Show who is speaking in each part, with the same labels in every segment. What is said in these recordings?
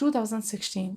Speaker 1: 2016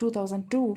Speaker 1: 2002,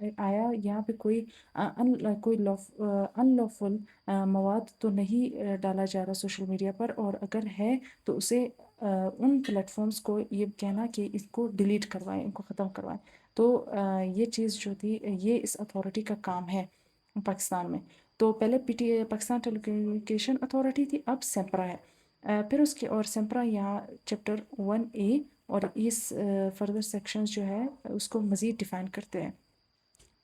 Speaker 1: آیا یہاں پہ کوئی ان لافل مواد تو نہیں ڈالا جا رہا سوشل میڈیا پر، اور اگر ہے تو اسے ان پلیٹ فارمز کو یہ کہنا کہ اس کو ڈیلیٹ کروائیں، ان کو ختم کروائیں۔ تو یہ چیز جو تھی یہ اس اتھارٹی کا کام ہے پاکستان میں۔ تو پہلے پاکستان ٹیلی کمیونیکیشن اتھارٹی تھی، اب سیمپرا ہے۔ پھر اس کے اور سیمپرا یہاں چیپٹر 1A اور اس فردر سیکشنز جو ہے اس کو مزید ڈیفائن کرتے ہیں۔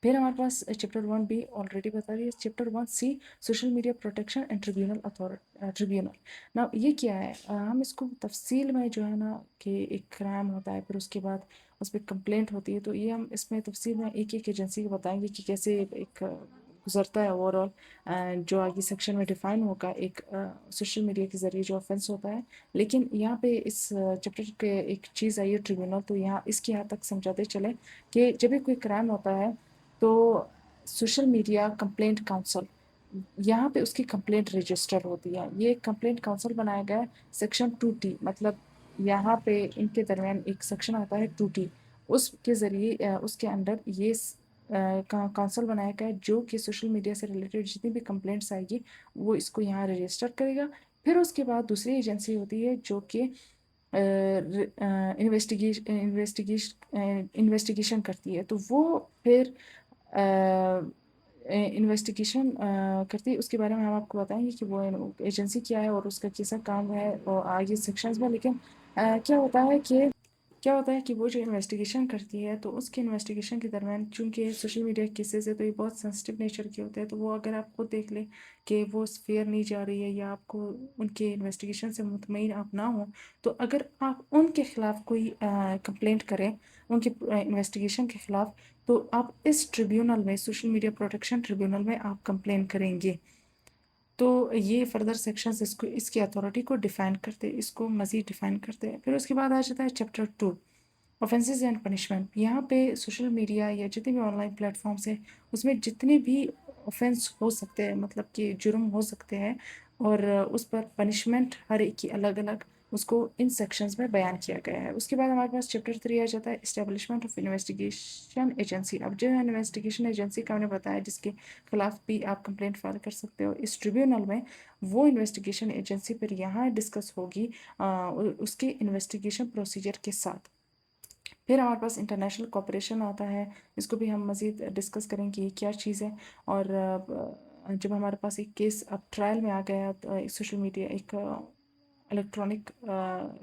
Speaker 1: پھر ہمارے پاس چیپٹر 1B آلریڈی بتا دیا، chapter 1C social media protection and tribunal. نا یہ کیا ہے، ہم اس کو تفصیل میں جو ہے نا کہ ایک کرائم ہوتا ہے، پھر اس کے بعد اس پہ کمپلینٹ ہوتی ہے، تو یہ ہم اس میں تفصیل میں ایک ایک ایجنسی کو بتائیں گے کہ کیسے ایک گزرتا ہے اوور آل، جو آگے سیکشن میں ڈیفائن ہوگا ایک سوشل میڈیا کے ذریعے جو آفینس ہوتا ہے۔ لیکن یہاں پہ اس چیپٹر کے ایک چیز آئی ہے ٹریبیونل، تو یہاں اس کی حد تک سمجھاتے چلیں کہ جب بھی کوئی کرائم ہوتا ہے تو سوشل میڈیا کمپلینٹ کاؤنسل، یہاں پہ اس کی کمپلینٹ رجسٹر ہوتی ہے۔ یہ کمپلینٹ کاؤنسل بنایا گیا ہے سیکشن 2T، مطلب یہاں پہ ان کے درمیان ایک سیکشن آتا ہے 2T، اس کے ذریعے اس کے اندر یہ کاؤنسل بنایا گیا ہے جو کہ سوشل میڈیا سے ریلیٹڈ جتنی بھی کمپلینٹس آئے گی وہ اس کو یہاں رجسٹر کرے گا۔ پھر اس کے بعد دوسری ایجنسی ہوتی ہے جو کہ انویسٹیگیشن کرتی ہے، تو وہ پھر انویسٹیگیشن کرتی ہے۔ اس کے بارے میں ہم آپ کو بتائیں گے کہ وہ ایجنسی کیا ہے اور اس کا کیسا کام ہے اور آگے سیکشنز میں۔ لیکن کیا ہوتا ہے کہ وہ جو انویسٹیگیشن کرتی ہے تو اس کے انویسٹیگیشن کے درمیان چونکہ سوشل میڈیا کیسز ہے تو یہ بہت سینسٹیو نیچر کے ہوتے ہیں، تو وہ اگر آپ خود دیکھ لیں کہ وہ فیئر نہیں جا رہی ہے یا آپ کو ان کے انویسٹیگیشن سے مطمئن آپ نہ ہوں، تو اگر آپ ان کے خلاف کوئی کمپلینٹ کریں ان کے انویسٹیگیشن کے خلاف، تو آپ اس ٹریبیونل میں سوشل میڈیا پروٹیکشن ٹریبیونل میں آپ کمپلین کریں گے۔ تو یہ فردر سیکشنز اس کی اتھارٹی کو ڈیفائن کرتے، اس کو مزید ڈیفائن کرتے ہیں۔ پھر اس کے بعد آ جاتا ہے چیپٹر 2 آفینسز اینڈ پنشمنٹ۔ یہاں پہ سوشل میڈیا یا جتنے بھی آن لائن پلیٹ فارمس ہیں اس میں جتنے بھی آفینس ہو سکتے ہیں، مطلب کہ جرم ہو سکتے ہیں، اور اس پر پنشمنٹ ہر ایک کی الگ الگ اس کو ان سیکشنز میں بیان کیا گیا ہے۔ اس کے بعد ہمارے پاس چیپٹر 3 آ جاتا ہے اسٹیبلشمنٹ آف انویسٹیگیشن ایجنسی۔ اب جو انویسٹیگیشن ایجنسی کا ہم نے بتایا جس کے خلاف بھی آپ کمپلینٹ فائل کر سکتے ہو اس ٹریبیونل میں، وہ انویسٹیگیشن ایجنسی پھر یہاں ڈسکس ہوگی اس کے انویسٹیگیشن پروسیجر کے ساتھ۔ پھر ہمارے پاس انٹرنیشنل کوپریشن آتا ہے، اس کو بھی ہم مزید ڈسکس کریں کہ یہ کیا چیز ہے۔ اور جب ہمارے پاس ایک کیس اب ٹرائل میں آ گیا، سوشل میڈیا ایک الیکٹرانک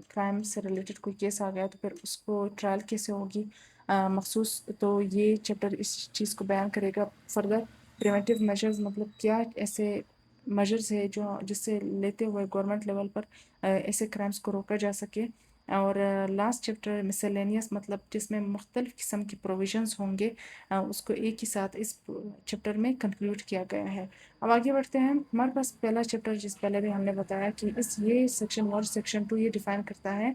Speaker 1: کرائم سے ریلیٹڈ کوئی کیس آ گیا، تو پھر اس کو ٹرائل کیسے ہوگی مخصوص، تو یہ چیپٹر اس چیز کو بیان کرے گا۔ فردر پریونٹیو میجرز، مطلب کیا ایسے میجرز ہے جس سے لیتے ہوئے گورنمنٹ لیول پر ایسے کرائمز کو روکا جا سکے۔ اور لاسٹ چیپٹر مسلینیس، مطلب جس میں مختلف قسم کی پروویژنز ہوں گے، اس کو ایک ہی ساتھ اس چیپٹر میں کنکلوڈ کیا گیا ہے۔ اب آگے بڑھتے ہیں۔ ہمارے پاس پہلا چیپٹر جس پہلے بھی ہم نے بتایا کہ یہ سیکشن 1 سیکشن 2 یہ ڈیفائن کرتا ہے،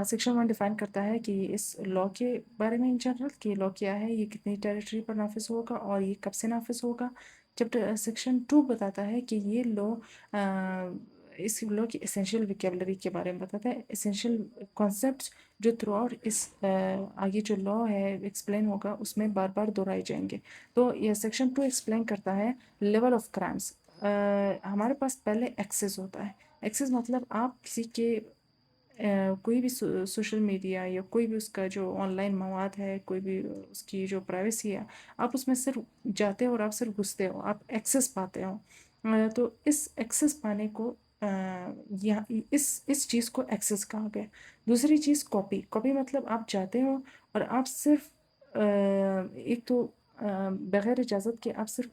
Speaker 1: سیکشن 1 ڈیفائن کرتا ہے کہ اس لا کے بارے میں ان جنرل کہ لا کیا ہے، یہ کتنی ٹیریٹری پر نافذ ہوگا اور یہ کب سے نافذ ہوگا۔ سیکشن 2 بتاتا ہے کہ یہ لا اس لا کی اسینشیل ویکیبلری کے بارے میں بتاتا ہے، اسینشیل کانسیپٹس جو تھرو آؤٹ اس آگے جو لا ہے ایکسپلین ہوگا اس میں بار بار دہرائے جائیں گے۔ تو یہ سیکشن 2 ایکسپلین کرتا ہے لیول آف کرائمس۔ ہمارے پاس پہلے ایکسس ہوتا ہے، ایکسس مطلب آپ کسی کے کوئی بھی سوشل میڈیا یا کوئی بھی اس کا جو آن لائن مواد ہے، کوئی بھی اس کی جو پرائیویسی ہے، آپ اس میں صرف جاتے ہو اور آپ صرف گھستے ہو، آپ ایکسس پاتے ہو۔ تو اس ایکسس پانے کو اس چیز کو ایکسس کہا گیا۔ دوسری چیز کاپی مطلب آپ جاتے ہو اور آپ صرف ایک تو بغیر اجازت کے آپ صرف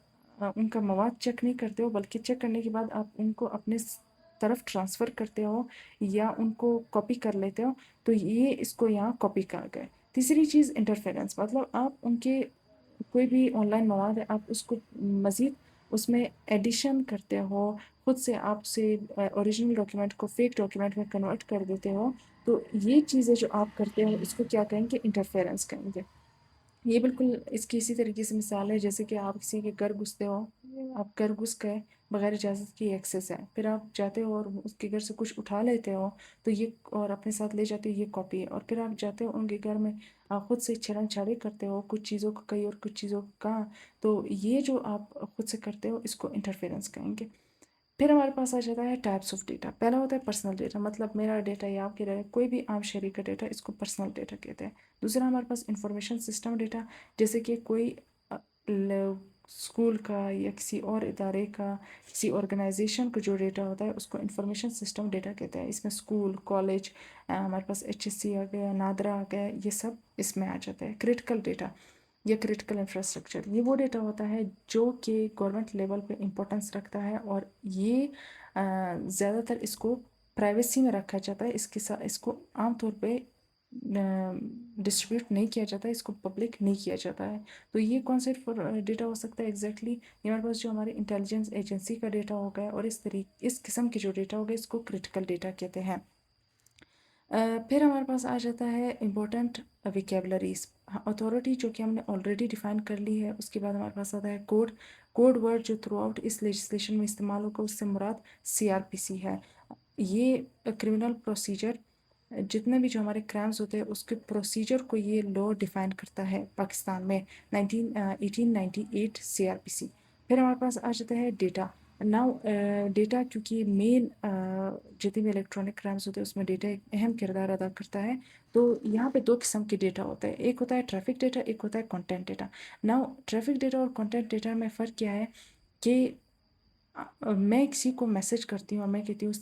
Speaker 1: ان کا مواد چیک نہیں کرتے ہو، بلکہ چیک کرنے کے بعد آپ ان کو اپنے طرف ٹرانسفر کرتے ہو یا ان کو کاپی کر لیتے ہو، تو یہ اس کو یہاں کاپی کہا گیا ہے۔ تیسری چیز انٹرفیرنس، مطلب آپ ان کے کوئی بھی آن لائن مواد ہے آپ اس کو مزید اس میں ایڈیشن کرتے ہو، خود سے آپ سے اوریجنل ڈاکیومنٹ کو فیک ڈاکیومنٹ میں کنورٹ کر دیتے ہو، تو یہ چیزیں جو آپ کرتے ہو اس کو کیا کہیں گے، انٹرفیرنس کہیں گے۔ یہ بالکل اس کی اسی طریقے سے مثال ہے جیسے کہ آپ کسی کے گھر گھستے ہو، آپ گھر گھس گئے بغیر اجازت کی ایکسیس ہے، پھر آپ جاتے ہو اور اس کے گھر سے کچھ اٹھا لیتے ہو تو یہ اور اپنے ساتھ لے جاتے ہو، یہ کاپی ہے، اور پھر آپ جاتے ہو ان کے گھر میں آپ خود سے چھیڑن چھاڑی کرتے ہو کچھ چیزوں کو کہیں اور کچھ چیزوں کو کہاں، تو یہ جو آپ خود سے کرتے ہو اس کو انٹرفیرنس کہیں گے۔ پھر ہمارے پاس آ جاتا ہے ٹائپس آف ڈیٹا۔ پہلا ہوتا ہے پرسنل ڈیٹا، مطلب میرا ڈیٹا یا آپ کے ڈیٹا، کوئی بھی عام شہری کا ڈیٹا، اس کو پرسنل ڈیٹا کہتے ہیں۔ دوسرا ہمارے پاس انفارمیشن سسٹم ڈیٹا، جیسے کہ کوئی اسکول کا یا کسی اور ادارے کا، کسی آرگنائزیشن کا جو ڈیٹا ہوتا ہے اس کو انفارمیشن سسٹم ڈیٹا کہتے ہیں۔ اس میں اسکول، کالج، ہمارے پاس ایچ ایس سی آ گیا، نادرا آ گیا، یہ سب اس میں آ جاتا ہے۔ کریٹیکل ڈیٹا یا کریٹیکل انفراسٹرکچر، یہ وہ ڈیٹا ہوتا ہے جو کہ گورنمنٹ لیول پہ امپورٹنس رکھتا ہے، اور یہ زیادہ تر اس کو پرائیویسی میں رکھا جاتا ہے، اس کے ساتھ اس کو عام طور پہ ڈسٹریبیوٹ نہیں کیا جاتا ہے، اس کو پبلک نہیں کیا جاتا ہے۔ تو یہ کون سے ڈیٹا ہو سکتا ہے ایگزیکٹلی؟ یہ ہمارے پاس جو ہمارے انٹیلیجنس ایجنسی کا ڈیٹا ہو گیا، اور اس قسم کے جو ڈیٹا ہو گئے اس کو کریٹیکل ڈیٹا کہتے ہیں۔ پھر ہمارے پاس آ جاتا ہے امپورٹنٹ ویکیبلریز، اتھارٹی جو کہ ہم نے آلریڈی ڈیفائن کر لی ہے۔ اس کے بعد ہمارے پاس آتا ہے کوڈ ورڈ جو تھرو آؤٹ اس لیجسلیشن میں استعمال ہوگا، اس سے مراد سی آر پی سی ہے۔ یہ کرمنل پروسیجر، جتنے بھی جو ہمارے کرائمز ہوتے ہیں اس کے پروسیجر کو یہ لاء ڈیفائن کرتا ہے پاکستان میں، 1898 سی آر پی سی۔ پھر ہمارے پاس آ جاتا ہے ڈیٹا۔ ناؤ ڈیٹا کیونکہ مین جتنے بھی الیکٹرانک کرائمز ہوتے ہیں اس میں ڈیٹا ایک اہم کردار ادا کرتا ہے، تو یہاں پہ دو قسم کے ڈیٹا ہوتا ہے، ایک ہوتا ہے ٹریفک ڈیٹا، ایک ہوتا ہے content data. Now traffic data اور کنٹینٹ ڈیٹا میں فرق کیا ہے کہ میں کسی کو میسج کرتی ہوں اور میں کہتی ہوں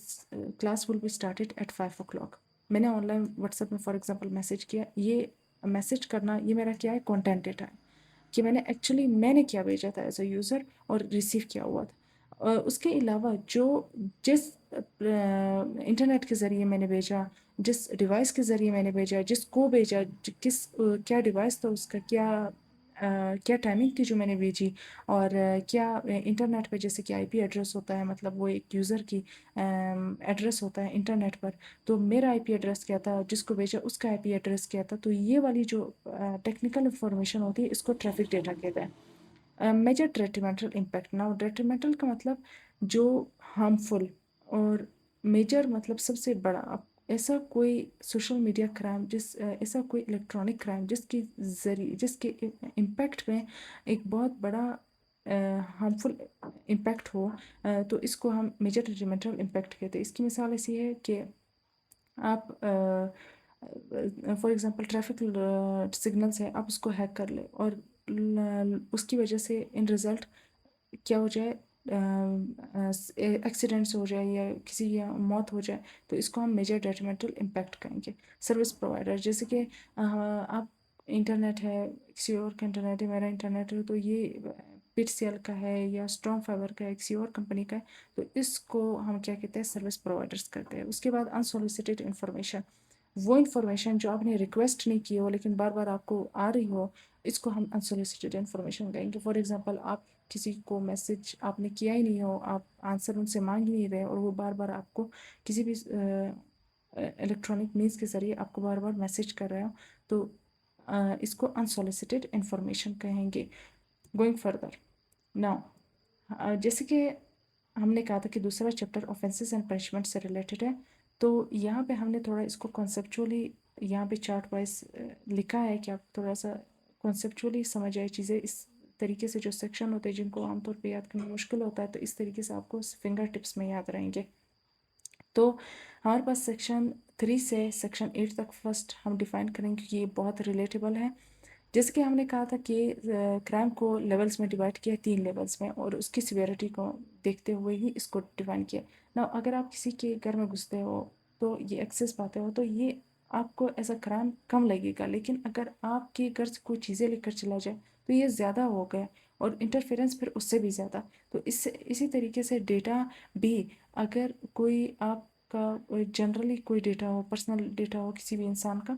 Speaker 1: class will be started at 5 o'clock، میں نے آن لائن واٹس ایپ میں فار ایگزامپل میسج کیا، یہ میسج کرنا یہ میرا کیا ہے، کنٹینٹ ڈیٹا ہے، کہ میں نے کیا بھیجا تھا ایز اے یوزر اور ریسیو کیا ہوا تھا۔ اس کے علاوہ جس انٹرنیٹ کے ذریعے میں نے بھیجا، جس ڈیوائس کے ذریعے میں نے بھیجا، جس کو بھیجا، کیا ڈیوائس تھا اس کا، کیا ٹائمنگ تھی جو میں نے بھیجی، اور کیا انٹرنیٹ پہ جیسے کہ آئی پی ایڈریس ہوتا ہے، مطلب وہ ایک یوزر کی ایڈریس ہوتا ہے انٹرنیٹ پر، تو میرا آئی پی ایڈریس کیا تھا، جس کو بھیجا اس کا آئی پی ایڈریس کیا تھا، تو یہ والی جو ٹیکنیکل انفارمیشن ہوتی ہے اس کو ٹریفک ڈیٹا کہتا ہے۔ Major detrimental impact, now detrimental کا مطلب جو ہارمفل، اور میجر مطلب سب سے بڑا، ایسا کوئی سوشل میڈیا کرائم، ایسا کوئی الیکٹرانک کرائم جس کے امپیکٹ میں ایک بہت بڑا ہارمفل امپیکٹ ہو، تو اس کو ہم میجر ڈیٹریمنٹل امپیکٹ کہتے ہیں۔ اس کی مثال ایسی ہے کہ آپ فار ایگزامپل ٹریفک سگنلس ہے، آپ اس کو ہیک کر لیں اور اس کی وجہ سے ان رزلٹ کیا ہو جائے، ایکسیڈنٹس ہو جائے یا کسی کی موت ہو جائے، تو اس کو ہم میجر ڈیٹریمنٹل امپیکٹ کہیں گے۔ سروس پرووائڈر، جیسے کہ آپ انٹرنیٹ ہے، کسی اور کا انٹرنیٹ ہے، میرا انٹرنیٹ ہے، تو یہ پٹ سی ایل کا ہے یا اسٹرانگ فائبر کا ہے، کسی اور کمپنی کا ہے، تو اس کو ہم کیا کہتے ہیں، سروس پرووائڈرس کرتے ہیں۔ اس کے بعد انسولیسیٹیڈ انفارمیشن، وہ انفارمیشن جو آپ نے ریکویسٹ نہیں کی ہو لیکن بار بار آپ کو آ رہی ہو، اس کو ہم انسولیسیٹیڈ انفارمیشن کہیں گے۔ فار ایگزامپل آپ کسی کو میسج آپ نے کیا ہی نہیں ہو، آپ آنسر ان سے مانگ ہی نہیں رہے، اور وہ بار بار آپ کو کسی بھی الیکٹرانک مینس کے ذریعے آپ کو بار بار میسج کر رہے ہو، تو اس کو انسولیسیٹیڈ انفارمیشن کہیں گے۔ گوئنگ فردر ناؤ، جیسے کہ ہم نے کہا تھا کہ دوسرا چیپٹر آفینسز اینڈ پنشمنٹ سے ریلیٹڈ ہے، تو یہاں پہ ہم نے تھوڑا اس کو کنسیپچولی یہاں پہ چارٹ وائز لکھا ہے کہ آپ تھوڑا سا کنسیپچولی سمجھ آئے چیزیں، اس طریقے سے جو سیکشن ہوتے ہیں جن کو عام طور پہ یاد کرنا مشکل ہوتا ہے، تو اس طریقے سے آپ کو فنگر ٹپس میں یاد رہیں گے۔ تو ہمارے پاس سیکشن 3 سے سیکشن 8 تک فرسٹ ہم ڈیفائن کریں گے کہ یہ بہت ریلیٹیبل ہے۔ جیسے کہ ہم نے کہا تھا کہ کرائم کو لیولز میں ڈیوائڈ کیا ہے، 3 لیولز میں، اور اس کی سیویرٹی کو دیکھتے ہوئے ہی اس کو ڈیفائن کیا۔ نا اگر آپ کسی کے گھر میں گھستے ہو تو یہ ایکسیس پاتے ہو، تو یہ آپ کو ایسا کرائم کم لگے گا، لیکن اگر آپ کے گھر سے کوئی چیزیں لے کر چلا جائے تو یہ زیادہ ہو گیا، اور انٹرفیرنس پھر اس سے بھی زیادہ۔ تو اسی طریقے سے ڈیٹا بھی، اگر کوئی آپ کا جنرلی کوئی ڈیٹا ہو، پرسنل ڈیٹا ہو کسی بھی انسان کا،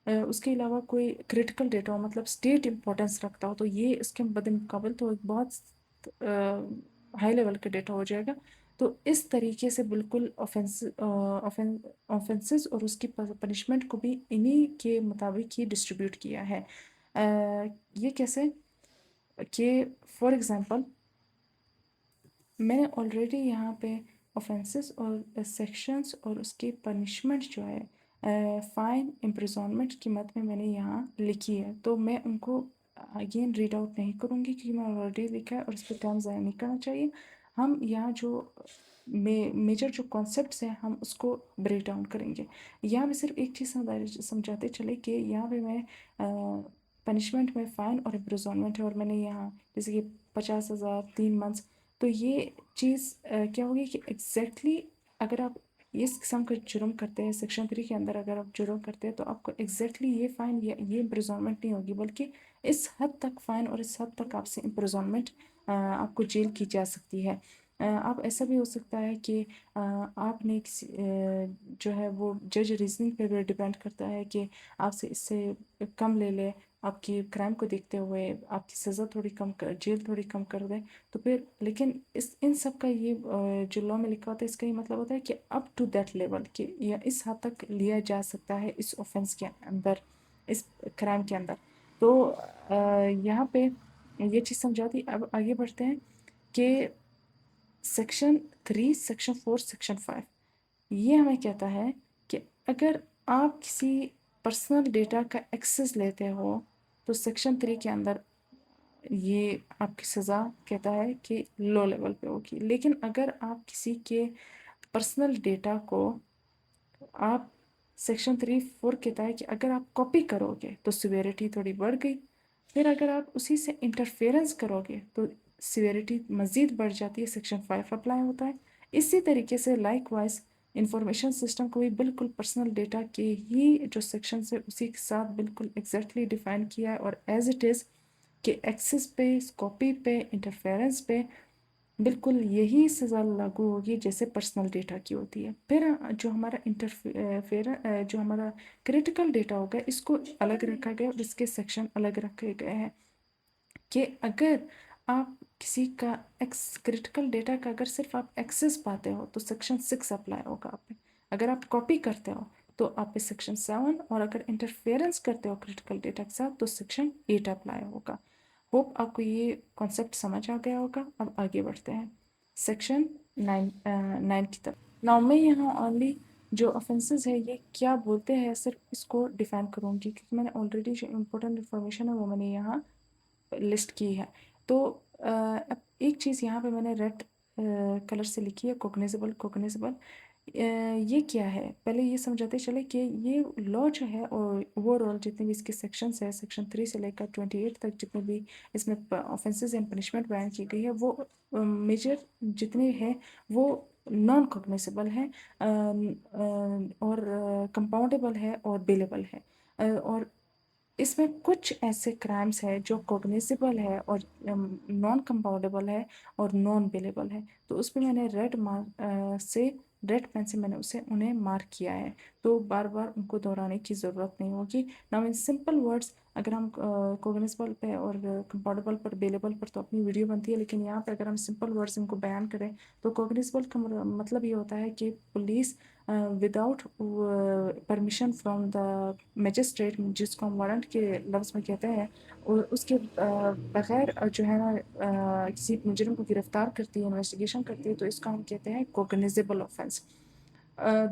Speaker 1: اس کے علاوہ کوئی کریٹیکل ڈیٹا ہو، مطلب اسٹیٹ امپورٹنس رکھتا ہو، تو یہ اس کے مقابل تو ایک بہت ہائی لیول کا ڈیٹا ہو جائے گا۔ تو اس طریقے سے بالکل آفینسز اور اس کی پنشمنٹ کو بھی انہی کے مطابق ہی ڈسٹریبیوٹ کیا ہے۔ یہ کیسے کہ فار ایگزامپل میں نے آلریڈی یہاں پہ اوفینسز اور سیکشنز اور اس کی پنشمنٹ جو ہے فائن امپریزونمنٹ کی مد میں نے یہاں لکھی ہے، تو میں ان کو اگین ریڈ آؤٹ نہیں کروں گی کیونکہ میں آلریڈی لکھا ہے اور اس پہ ٹائم ضائع نہیں کرنا چاہیے. ہم یہاں جو میجر جو کانسیپٹس ہیں ہم اس کو بریک ڈاؤن کریں گے. یہاں پہ صرف ایک چیز سمجھاتے چلے کہ یہاں پہ میں پنشمنٹ میں فائن اور امپریزونمنٹ ہے، اور میں نے یہاں جیسے کہ 50,000 3 منتھس. تو یہ چیز کیا ہوگی کہ ایگزیکٹلی اگر آپ اس قسم کا جرم کرتے ہیں سیکشن 3 کے اندر اگر آپ جرم کرتے ہیں تو آپ کو ایگزیکٹلی یہ فائن یا یہ امپریزونمنٹ نہیں ہوگی، بلکہ اس حد تک فائن اور اس حد تک آپ سے امپریزونمنٹ آپ کو جیل کی جا سکتی ہے. آپ ایسا بھی ہو سکتا ہے کہ آپ نے جو ہے وہ جج ریزننگ پہ بھی ڈپینڈ کرتا ہے کہ آپ سے اس سے کم لے لے، آپ کی کرائم کو دیکھتے ہوئے آپ کی سزا تھوڑی کم جیل تھوڑی کم کر دیں. تو پھر لیکن ان سب کا یہ جو لاء میں لکھا ہوتا ہے اس کا یہ مطلب ہوتا ہے کہ اپ ٹو دیٹ لیول کہ یا اس حد تک لیا جا سکتا ہے اس اوفینس کے اندر، اس کرائم کے اندر. تو یہاں پہ یہ چیز سمجھاتی. اب آگے بڑھتے ہیں کہ سیکشن 3 سیکشن 4 سیکشن 5 یہ ہمیں کہتا ہے کہ اگر آپ کسی پرسنل ڈیٹا کا ایکسس لیتے ہو تو سیکشن 3 کے اندر یہ آپ کی سزا کہتا ہے کہ لو لیول پہ ہوگی. لیکن اگر آپ کسی کے پرسنل ڈیٹا کو آپ سیکشن 3(4) کہتا ہے کہ اگر آپ کاپی کرو گے تو سیویرٹی تھوڑی بڑھ گئی. پھر اگر آپ اسی سے انٹرفیرنس کرو گے تو سیویرٹی مزید بڑھ جاتی ہے، سیکشن 5 اپلائی ہوتا ہے. اسی طریقے سے لائک وائز انفارمیشن سسٹم کو بھی بالکل پرسنل ڈیٹا کے ہی جو سیکشنز ہے اسی کے ساتھ بالکل ایگزیکٹلی ڈیفائن کیا ہے، اور ایز اٹ از کہ ایکسس پہ، کاپی پہ، انٹرفیرنس پہ بالکل یہی سزا لاگو ہوگی جیسے پرسنل ڈیٹا کی ہوتی ہے. پھر جو ہمارا جو ہمارا کریٹیکل ڈیٹا ہوگا اس کو الگ رکھا گیا اور اس کے سیکشن الگ رکھے گئے ہیں کہ اگر آپ کسی کا کریٹیکل ڈیٹا کا اگر صرف آپ ایکسس پاتے ہو تو سیکشن 6 اپلائی ہوگا آپ پہ. اگر آپ کاپی کرتے ہو تو آپ پہ سیکشن 7، اور اگر انٹرفیرنس کرتے ہو کریٹیکل ڈیٹا کے ساتھ تو سیکشن 8 اپلائی ہوگا. ہوپ آپ کو یہ کانسیپٹ سمجھ آ گیا ہوگا. اب آگے بڑھتے ہیں سیکشن 9 کی طرف. ناؤ میں یہاں اونلی جو offenses ہے یہ کیا بولتے ہیں صرف اس کو ڈیفائن کروں گی کیونکہ میں نے آلریڈی جو امپورٹنٹ انفارمیشن ہے وہ میں نے یہاں لسٹ کی ہے. تو اب ایک چیز یہاں پہ میں نے ریڈ کلر سے لکھی ہے کوگنیزبل. یہ کیا ہے پہلے یہ سمجھاتے چلے کہ یہ لاء جو ہے اور اوور آل جتنے بھی اس کے سیکشنز ہیں سیکشن 3 سے لے کر 28 تک جتنے بھی اس میں آفینسز اینڈ پنشمنٹ بیان کی گئی ہے وہ میجر جتنے ہیں وہ نان کوگنیسیبل ہیں اور کمپاؤنڈیبل ہے اور بیلیبل ہے. اور اس میں کچھ ایسے کرائمز ہیں جو کوگنیسیبل ہے اور نان کمپاؤنڈیبل ہے اور نان بیلیبل ہے. تو اس پہ میں نے ریڈ پین سے میں نے انہیں مارک کیا ہے، تو بار بار ان کو دہرانے کی ضرورت نہیں ہوگی. ناؤ ان سمپل ورڈز اگر ہم کوگنیسبل پہ اور کمپاؤنڈیبل پر بیلیبل پر تو اپنی ویڈیو بنتی ہے، لیکن یہاں پہ اگر ہم سمپل ورڈز ان کو بیان کریں تو کوگنیسبل کا مطلب یہ ہوتا ہے کہ police without permission from the magistrate جس کو ہم وارنٹ کے لفظ میں کہتے ہیں، اور اس کے بغیر جو ہے نا کسی مجرم کو گرفتار کرتی ہے، انویسٹیگیشن کرتی ہے، تو اس کو ہم کہتے ہیں کوگنیزیبل آفینس.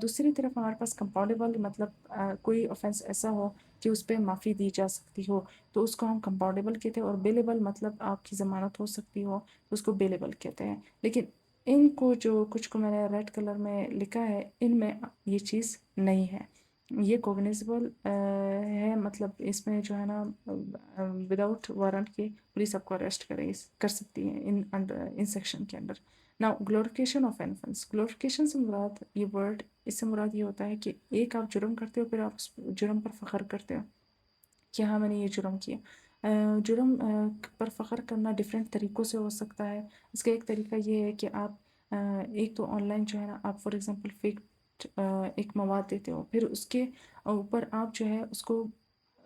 Speaker 1: دوسری طرف ہمارے پاس کمپاؤنڈیبل مطلب کوئی آفینس ایسا ہو کہ اس پہ معافی دی جا سکتی ہو تو اس کو ہم کمپاؤنڈیبل کہتے ہیں، اور بیلیبل مطلب آپ کی ضمانت ہو سکتی ہو تو اس کو بیلیبل کہتے ہیں. لیکن ان کو جو کچھ کو میں نے ریڈ کلر میں لکھا ہے ان میں یہ چیز نہیں ہے. یہ کوگنیزبل ہے، مطلب اس میں جو ہے نا وداؤٹ وارنٹ کے پولیس آپ کو اریسٹ کر سکتی ہے ان سیکشن کے اندر. نا glorification of an offense، glorification سے مراد یہ ورڈ اس سے مراد یہ ہوتا ہے کہ ایک آپ جرم کرتے ہو پھر آپ اس جرم پر فخر کرتے ہو کہ ہاں میں نے یہ جرم کیا. جرم پر فخر کرنا ڈفرینٹ طریقوں سے ہو سکتا ہے. اس کا ایک طریقہ یہ ہے کہ آپ ایک تو آن لائن جو ہے نا آپ فار ایگزامپل فیک ایک مواد دیتے ہو، پھر اس کے اوپر آپ جو ہے اس کو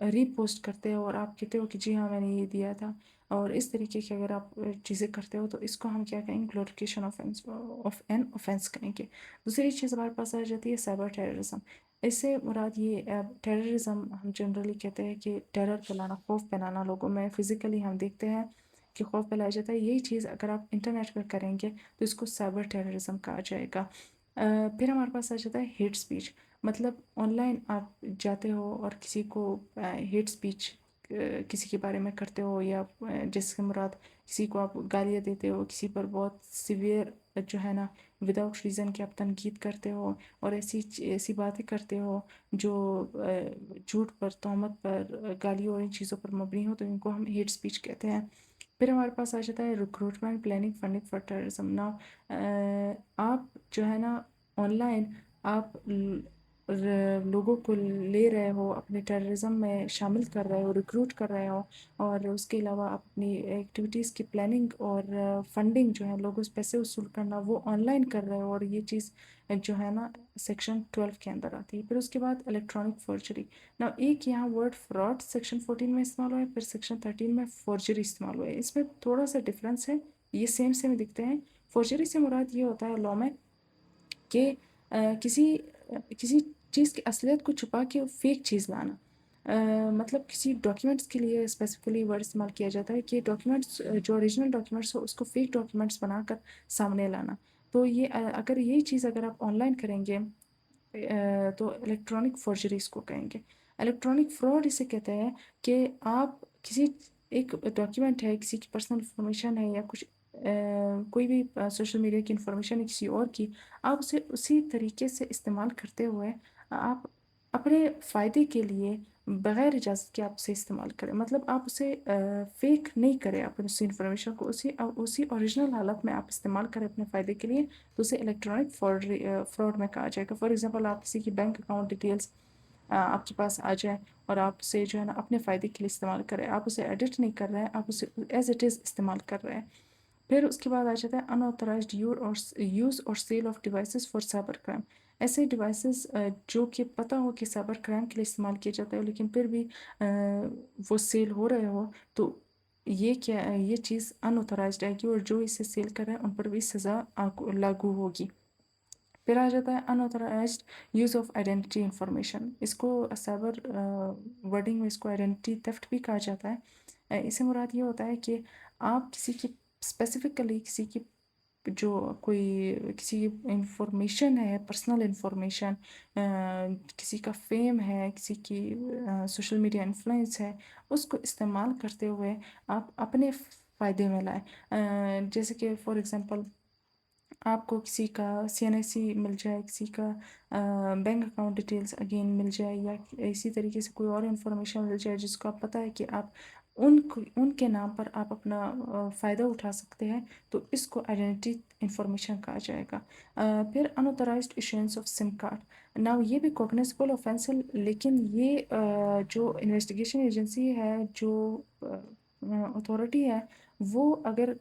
Speaker 1: ری پوسٹ کرتے ہو اور آپ کہتے ہو کہ جی ہاں میں نے یہ دیا تھا. اور اس طریقے کی اگر آپ چیزیں کرتے ہو تو اس کو ہم کیا کہیں گے گلوریفیکیشن آف این offense کہیں گے. دوسری چیز ہمارے پاس آ جاتی ہے سائبر ٹیررزم. اس سے مراد یہ ٹیررزم ہم جنرلی کہتے ہیں کہ ٹیرر پھیلانا، خوف پھیلانا لوگوں میں، فزیکلی ہم دیکھتے ہیں کہ خوف پھیلایا جاتا ہے. یہی چیز اگر آپ انٹرنیٹ پر کریں گے تو اس کو سائبر ٹیررزم کہا جائے گا. پھر ہمارے پاس آ جاتا ہے ہیٹ اسپیچ. مطلب آن لائن آپ جاتے ہو اور کسی کو ہیٹ اسپیچ کسی کے بارے میں کرتے ہو، یا جس سے مراد کسی کو آپ گالیاں دیتے ہو، کسی پر بہت سیویئر جو ہے نا وداؤٹ ریزن کے آپ تنقید کرتے ہو اور ایسی باتیں کرتے ہو جو جھوٹ پر، تہمت پر، گالیوں اور ان چیزوں پر مبنی ہو، تو ان کو ہم ہیٹ اسپیچ کہتے ہیں. پھر ہمارے پاس آ جاتا ہے recruitment planning funding for terrorism. نا آپ جو ہے نا آن لائن آپ لوگوں کو لے رہے ہو، اپنے ٹیررزم میں شامل کر رہے ہو، ریکروٹ کر رہے ہو، اور اس کے علاوہ اپنی ایکٹیویٹیز کی پلاننگ اور فنڈنگ جو ہے لوگوں سے پیسے وصول کرنا وہ آن لائن کر رہے ہو. اور یہ چیز جو ہے نا سیکشن 12 کے اندر آتی ہے. پھر اس کے بعد الیکٹرانک فورجری. نا ایک یہاں ورڈ فراڈ سیکشن 14 میں استعمال ہوا ہے، پھر سیکشن 13 میں فورجری استعمال ہوا ہے. اس میں تھوڑا سا ڈفرینس ہے، یہ سیم دکھتے ہیں. فورجری سے مراد یہ ہوتا ہے لا میں کہ کسی چیز کی اصلیت کو چھپا کے فیک چیز لانا. مطلب کسی ڈاکیومنٹس کے لیے اسپیسیفکلی ورڈ استعمال کیا جاتا ہے کہ ڈاکیومنٹس جو اوریجنل ڈاکیومنٹس ہو اس کو فیک ڈاکیومنٹس بنا کر سامنے لانا. تو یہ اگر یہی چیز اگر آپ آن لائن کریں گے تو الیکٹرانک فورجری اس کو کہیں گے. الیکٹرانک فراڈ اسے کہتے ہیں کہ آپ کسی ایک ڈاکیومنٹ ہے، کسی کی پرسنل انفارمیشن ہے، یا کچھ کوئی بھی سوشل میڈیا کی انفارمیشن ہے کسی اور کی، آپ اسے اسی طریقے سے استعمال کرتے ہوئے آپ اپنے فائدے کے لیے بغیر اجازت کے آپ اسے استعمال کریں. مطلب آپ اسے فیک نہیں کریں، آپ اسی انفارمیشن کو اسی اوریجنل حالت میں آپ استعمال کریں اپنے فائدے کے لیے، تو اسے الیکٹرانک فراڈ میں کہا جائے گا. فار ایگزامپل آپ کسی کی بینک اکاؤنٹ ڈیٹیلس آپ کے پاس آ جائیں اور آپ اسے جو ہے نا اپنے فائدے کے لیے استعمال کریں، آپ اسے ایڈٹ نہیں کر رہے ہیں، آپ اسے ایز اٹ از استعمال کر رہے ہیں. پھر اس کے بعد آ جاتا ہے انآتھورائزڈ یوز اور sale of devices for cyber crime. ایسے ڈیوائسز جو کہ پتہ ہو کہ سائبر کرائم کے لیے استعمال کیا جاتا ہے لیکن پھر بھی وہ سیل ہو رہے ہو، تو یہ چیز انآتھورائزڈ ہے اور جو اسے سیل کر رہے ہیں ان پر بھی سزا لاگو ہوگی. پھر آ جاتا ہے unauthorised use of identity information. اس کو سائبر ورڈنگ میں اس کو آئیڈینٹی تھیفٹ بھی کہا جاتا ہے. اس سے مراد یہ ہوتا ہے کہ آپ کسی کی اسپیسیفکلی کسی کی جو کوئی کسی انفارمیشن ہے، پرسنل انفارمیشن، کسی کا فیم ہے، کسی کی سوشل میڈیا انفلوئنس ہے، اس کو استعمال کرتے ہوئے آپ اپنے فائدے میں لائیں. جیسے کہ فار ایگزامپل آپ کو کسی کا CNIC مل جائے، کسی کا بینک اکاؤنٹ ڈیٹیلز اگین مل جائے، یا اسی طریقے سے کوئی اور انفارمیشن مل جائے جس کو آپ پتہ ہے کہ آپ ان کے نام پر آپ اپنا فائدہ اٹھا سکتے ہیں، تو اس کو آئیڈینٹی انفارمیشن کہا جائے گا. پھر انآتھورائزڈ ایشوئنس آف سم کارڈ. نا یہ بھی کوگنیزیبل آفینس ہے، لیکن یہ جو انویسٹیگیشن ایجنسی ہے، جو اتھارٹی ہے، وہ اگر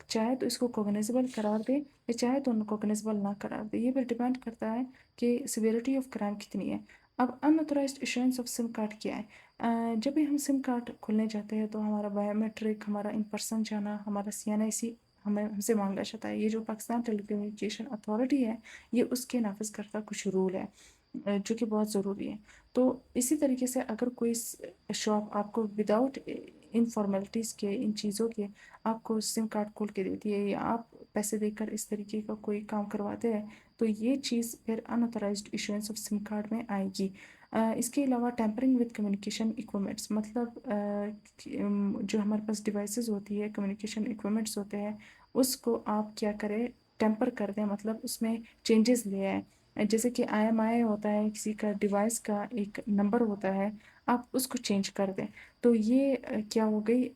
Speaker 1: چاہے تو اس کو کوگنیزیبل قرار دے یا چاہے تو ان کوگنیزیبل نہ قرار دے. یہ بھی ڈیپینڈ کرتا ہے کہ سیویرٹی آف کرائم کتنی ہے. اب انآتھورائزڈ ایشوئنس آف سم کارڈ کیا ہے؟ جب بھی ہم سم کارڈ کھولنے جاتے ہیں تو ہمارا بایو میٹرک، ہمارا ان پرسن جانا، ہمارا CNIC ہم سے مانگا جاتا ہے. یہ جو پاکستان ٹیلی کمیونیکیشن اتھارٹی ہے، یہ اس کے نافذ کرتا کچھ رول ہے جو کہ بہت ضروری ہے. تو اسی طریقے سے اگر کوئی شاپ آپ کو وداؤٹ ان فارمیلٹیز کے، ان چیزوں کے آپ کو سم کارڈ کھول کے دیتی ہے، یا آپ پیسے دے کر اس طریقے کا کوئی کام کرواتے ہیں، تو یہ چیز پھر انآتھورائزڈ ایشوئنس آف سم کارڈ میں آئے گی. اس کے علاوہ ٹیمپرنگ ود کمیونیکیشن ایکوپمنٹس. مطلب جو ہمارے پاس ڈیوائسز ہوتی ہے، کمیونیکیشن ایکوپمنٹس ہوتے ہیں، اس کو آپ کیا کریں، ٹیمپر کر دیں، مطلب اس میں چینجز لے آئیں. جیسے کہ IMI ہوتا ہے، کسی کا ڈیوائس کا ایک نمبر ہوتا ہے، آپ اس کو چینج کر دیں. تو یہ کیا ہو گئی،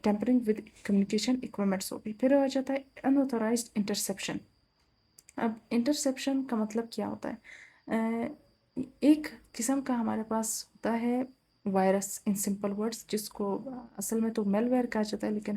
Speaker 1: ٹیمپرنگ ود کمیونیکیشن ایکوپمنٹس ہو گئی. پھر آ جاتا ہے انآتھورائزڈ انٹرسیپشن. اب انٹرسیپشن کا مطلب کیا ہوتا ہے؟ ایک قسم کا ہمارے پاس ہوتا ہے وائرس، ان سمپل ورڈز، جس کو اصل میں تو میل ویئر کہا جاتا ہے لیکن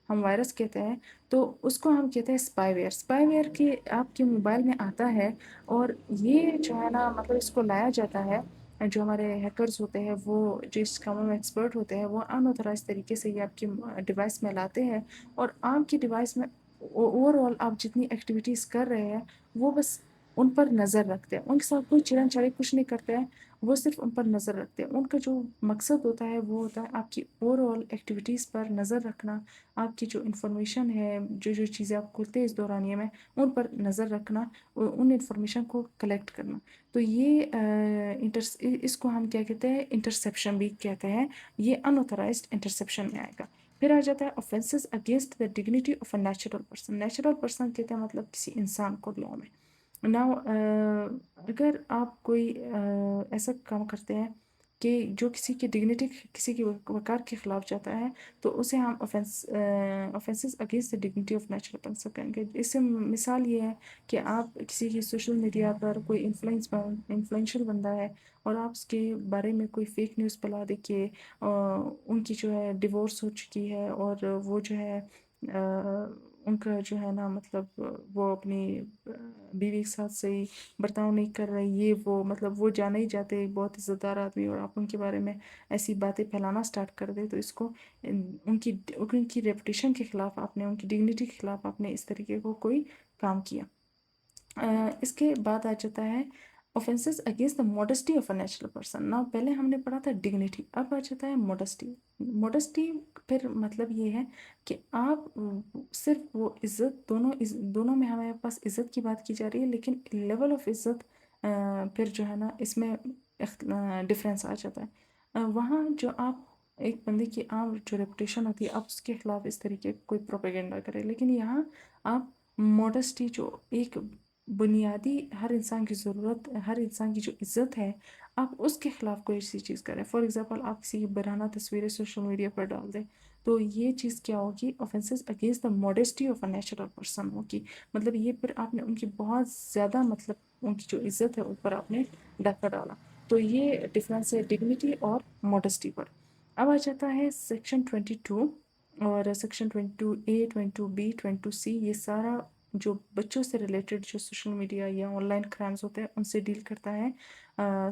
Speaker 1: ہم وائرس کہتے ہیں. تو اس کو ہم کہتے ہیں اسپائی ویئر. اسپائی ویئر کی آپ کے موبائل میں آتا ہے، اور یہ جو ہے نا مطلب اس کو لایا جاتا ہے. جو ہمارے ہیکرز ہوتے ہیں، وہ جو اس کاموں میں ایکسپرٹ ہوتے ہیں، وہ انآتھورائز طریقے سے یہ آپ کی ڈیوائس میں لاتے ہیں، اور آپ کی ڈیوائس میں اوور آل آپ جتنی ایکٹیویٹیز کر رہے ہیں وہ بس ان پر نظر رکھتے ہیں، ان کے ساتھ کوئی چھیڑن چھاڑی کچھ نہیں کرتے ہیں، وہ صرف ان پر نظر رکھتے ہیں۔ ان کا جو مقصد ہوتا ہے وہ ہوتا ہے آپ کی اوور آل ایکٹیویٹیز پر نظر رکھنا، آپ کی جو انفارمیشن ہے، جو چیزیں آپ کھولتے ہیں اس دورانیے میں ان پر نظر رکھنا، ان انفارمیشن کو کلیکٹ کرنا۔ تو یہ اس کو ہم کیا کہتے ہیں، انٹرسیپشن بھی کہتے ہیں، یہ اناتھورائزڈ انٹرسیپشن میں آئے گا۔ پھر آ جاتا ہے offenses against the dignity of a natural person۔ Natural person کہتے ہیں مطلب کسی انسان کو لا میں۔ ناؤ اگر آپ کوئی ایسا کام کرتے ہیں کہ جو کسی کی ڈگنیٹی، کسی کی وقار کے خلاف جاتا ہے، تو اسے ہم offenses against the dignity of natural person کہیں گے۔ اس سے مثال یہ ہے کہ آپ کسی کی سوشل میڈیا پر کوئی انفلوئنشل بندہ ہے اور آپ اس کے بارے میں کوئی فیک نیوز پلا دے کہ ان کی جو ہے ڈیورس ہو چکی ہے اور وہ جو ہے ان کا جو ہے نا مطلب وہ اپنی بیوی کے ساتھ صحیح برتاؤ نہیں کر رہے، یہ وہ مطلب وہ جانے ہی جاتے بہت عزت دار آدمی، اور آپ ان کے بارے میں ایسی باتیں پھیلانا سٹارٹ کر دے، تو اس کو ان کی ریپوٹیشن کے خلاف آپ نے، ان کی ڈگنیٹی کے خلاف آپ نے اس طریقے کو کوئی کام کیا۔ اس کے بعد آ جاتا ہے offenses against the modesty of a natural person۔ نا پہلے ہم نے پڑھا تھا ڈگنیٹی، اب آ جاتا ہے ماڈسٹی۔ ماڈسٹی پھر مطلب یہ ہے کہ آپ صرف وہ عزت، دونوں میں ہمارے پاس عزت کی بات کی جا رہی ہے، لیکن لیول آف عزت پھر جو ہے نا اس میں ڈفرینس آ جاتا ہے۔ وہاں جو آپ ایک بندے کی عام جو ریپوٹیشن ہوتی ہے، آپ اس کے خلاف اس طریقے کوئی پروپیگنڈا کرے، لیکن یہاں آپ ماڈسٹی جو ایک بنیادی ہر انسان کی ضرورت، ہر انسان کی جو عزت ہے، آپ اس کے خلاف کوئی ایسی چیز کریں۔ فار ایگزامپل آپ کسی کی برہنہ تصویریں سوشل میڈیا پر ڈال دیں، تو یہ چیز کیا ہوگی، offenses against the modesty of a natural person ہوگی۔ مطلب یہ پھر آپ نے ان کی بہت زیادہ مطلب ان کی جو عزت ہے ان پر آپ نے ڈاکہ ڈالا۔ تو یہ ڈفرینس ہے ڈگنیٹی اور ماڈسٹی پر۔ اب آ جاتا ہے سیکشن 22 اور سیکشن 22A 22B 22C، یہ سارا جو بچوں سے ریلیٹڈ جو سوشل میڈیا یا آن لائن کرائمز ہوتے ہیں ان سے ڈیل کرتا ہے۔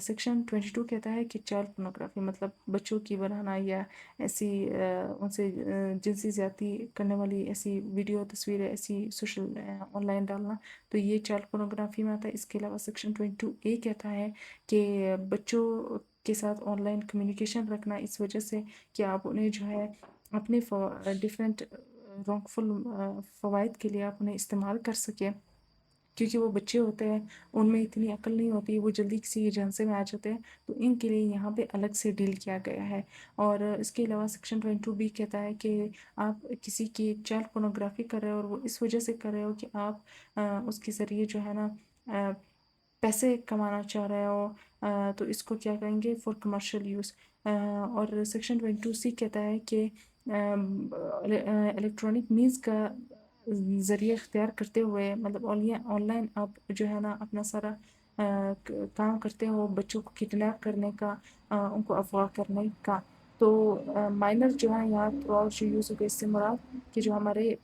Speaker 1: سیکشن 22 کہتا ہے کہ چائلڈ پورنوگرافی، مطلب بچوں کی برہنہ یا ایسی ان سے جنسی زیادتی کرنے والی ایسی ویڈیو، تصویریں ایسی سوشل آن لائن ڈالنا، تو یہ چائلڈ پورنوگرافی میں آتا ہے۔ اس کے علاوہ سیکشن 22A کہتا ہے کہ بچوں کے ساتھ آن لائن کمیونیکیشن رکھنا اس وجہ سے کہ آپ انہیں جو ہے اپنے ڈفرینٹ رانگ فل فوائد کے لیے آپ انہیں استعمال کر سکیں، کیونکہ وہ بچے ہوتے ہیں، ان میں اتنی عقل نہیں ہوتی، وہ جلدی کسی جھانسے میں آ جاتے ہیں، تو ان کے لیے یہاں پہ الگ سے ڈیل کیا گیا ہے۔ اور اس کے علاوہ سیکشن 22B کہتا ہے کہ آپ کسی کی چائلڈ پورنوگرافی کر رہے ہو اور وہ اس وجہ سے کر رہے ہو کہ آپ اس کے ذریعے جو ہے نا پیسے کمانا چاہ رہے ہو، تو اس کو کیا کہیں گے، فار کمرشل یوز۔ اور سیکشن 22C کہتا ہے کہ الیکٹرانک مینز کا ذریعہ اختیار کرتے ہوئے، مطلب آن لائن آپ جو ہے نا اپنا سارا کام کرتے ہو، بچوں کو کڈنیپ کرنے کا، ان کو اغوا کرنے کا، تو مائنر جو ہے یہاں تھرو جو یوز ہوگا، اس سے مراد کہ جو ہمارے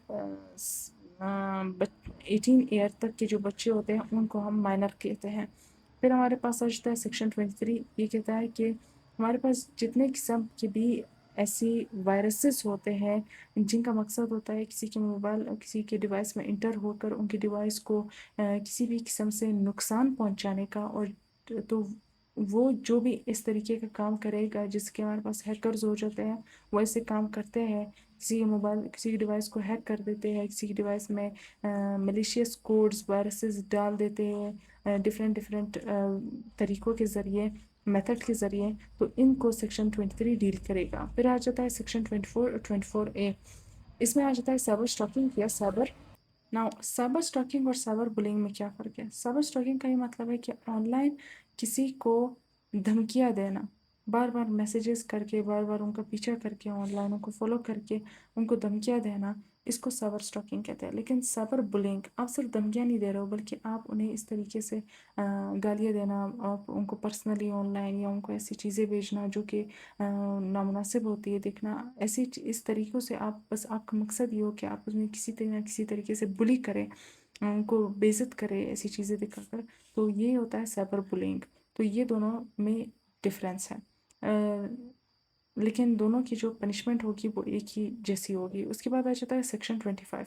Speaker 1: 18 ایئر تک کے جو بچے ہوتے ہیں ان کو ہم مائنر کہتے ہیں۔ پھر ہمارے پاس آ جاتا ہے سیکشن 23، یہ کہتا ہے کہ ہمارے پاس جتنے قسم کے بھی ایسی وائرسز ہوتے ہیں جن کا مقصد ہوتا ہے کسی کے موبائل، کسی کے ڈیوائس میں انٹر ہو کر ان کے ڈیوائس کو کسی بھی قسم سے نقصان پہنچانے کا، اور تو وہ جو بھی اس طریقے کا کام کرے گا، جس کے ہمارے پاس ہیکرز ہو جاتے ہیں، وہ ایسے کام کرتے ہیں، کسی کے موبائل، کسی کی ڈیوائس کو ہیک کر دیتے ہیں، کسی کی ڈیوائس میں ملیشیس کوڈز، وائرسز ڈال دیتے ہیں ڈفرینٹ طریقوں کے ذریعے، میتھڈ کے ذریعے، تو ان کو سیکشن 23 ڈیل کرے گا۔ پھر آ جاتا ہے سیکشن 24 اور 24A، اس میں آ جاتا ہے سائبر اسٹاکنگ یا سائبر اسٹاکنگ اور سائبر بلنگ میں کیا فرق ہے؟ سائبر اسٹاکنگ کا یہ مطلب ہے کہ آن لائن کسی کو دھمکیاں دینا، بار بار میسیجز کر کے، بار بار ان کا پیچھا کر کے، آن لائن ان کو فالو کر کے ان کو دھمکیاں دینا، اس کو سائبر اسٹاکنگ کہتے ہیں۔ لیکن سائبر بلنگ، آپ صرف دھمکیاں نہیں دے رہے ہو بلکہ آپ انہیں اس طریقے سے گالیاں دینا، آپ ان کو پرسنلی آن لائن یا ان کو ایسی چیزیں بھیجنا جو کہ نامناسب ہوتی ہے دیکھنا، ایسی اس طریقوں سے آپ بس آپ کا مقصد یہ ہو کہ آپ انہیں کسی طریقے سے بلی کریں، ان کو بے عزت کرے ایسی چیزیں دکھا کر، تو یہ ہوتا ہے سائبر بلنگ۔ تو یہ دونوں میں ڈفرینس ہے، لیکن دونوں کی جو پنشمنٹ ہوگی وہ ایک ہی جیسی ہوگی۔ اس کے بعد آ جاتا ہے سیکشن 25۔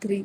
Speaker 1: 3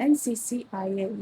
Speaker 1: NCCIA।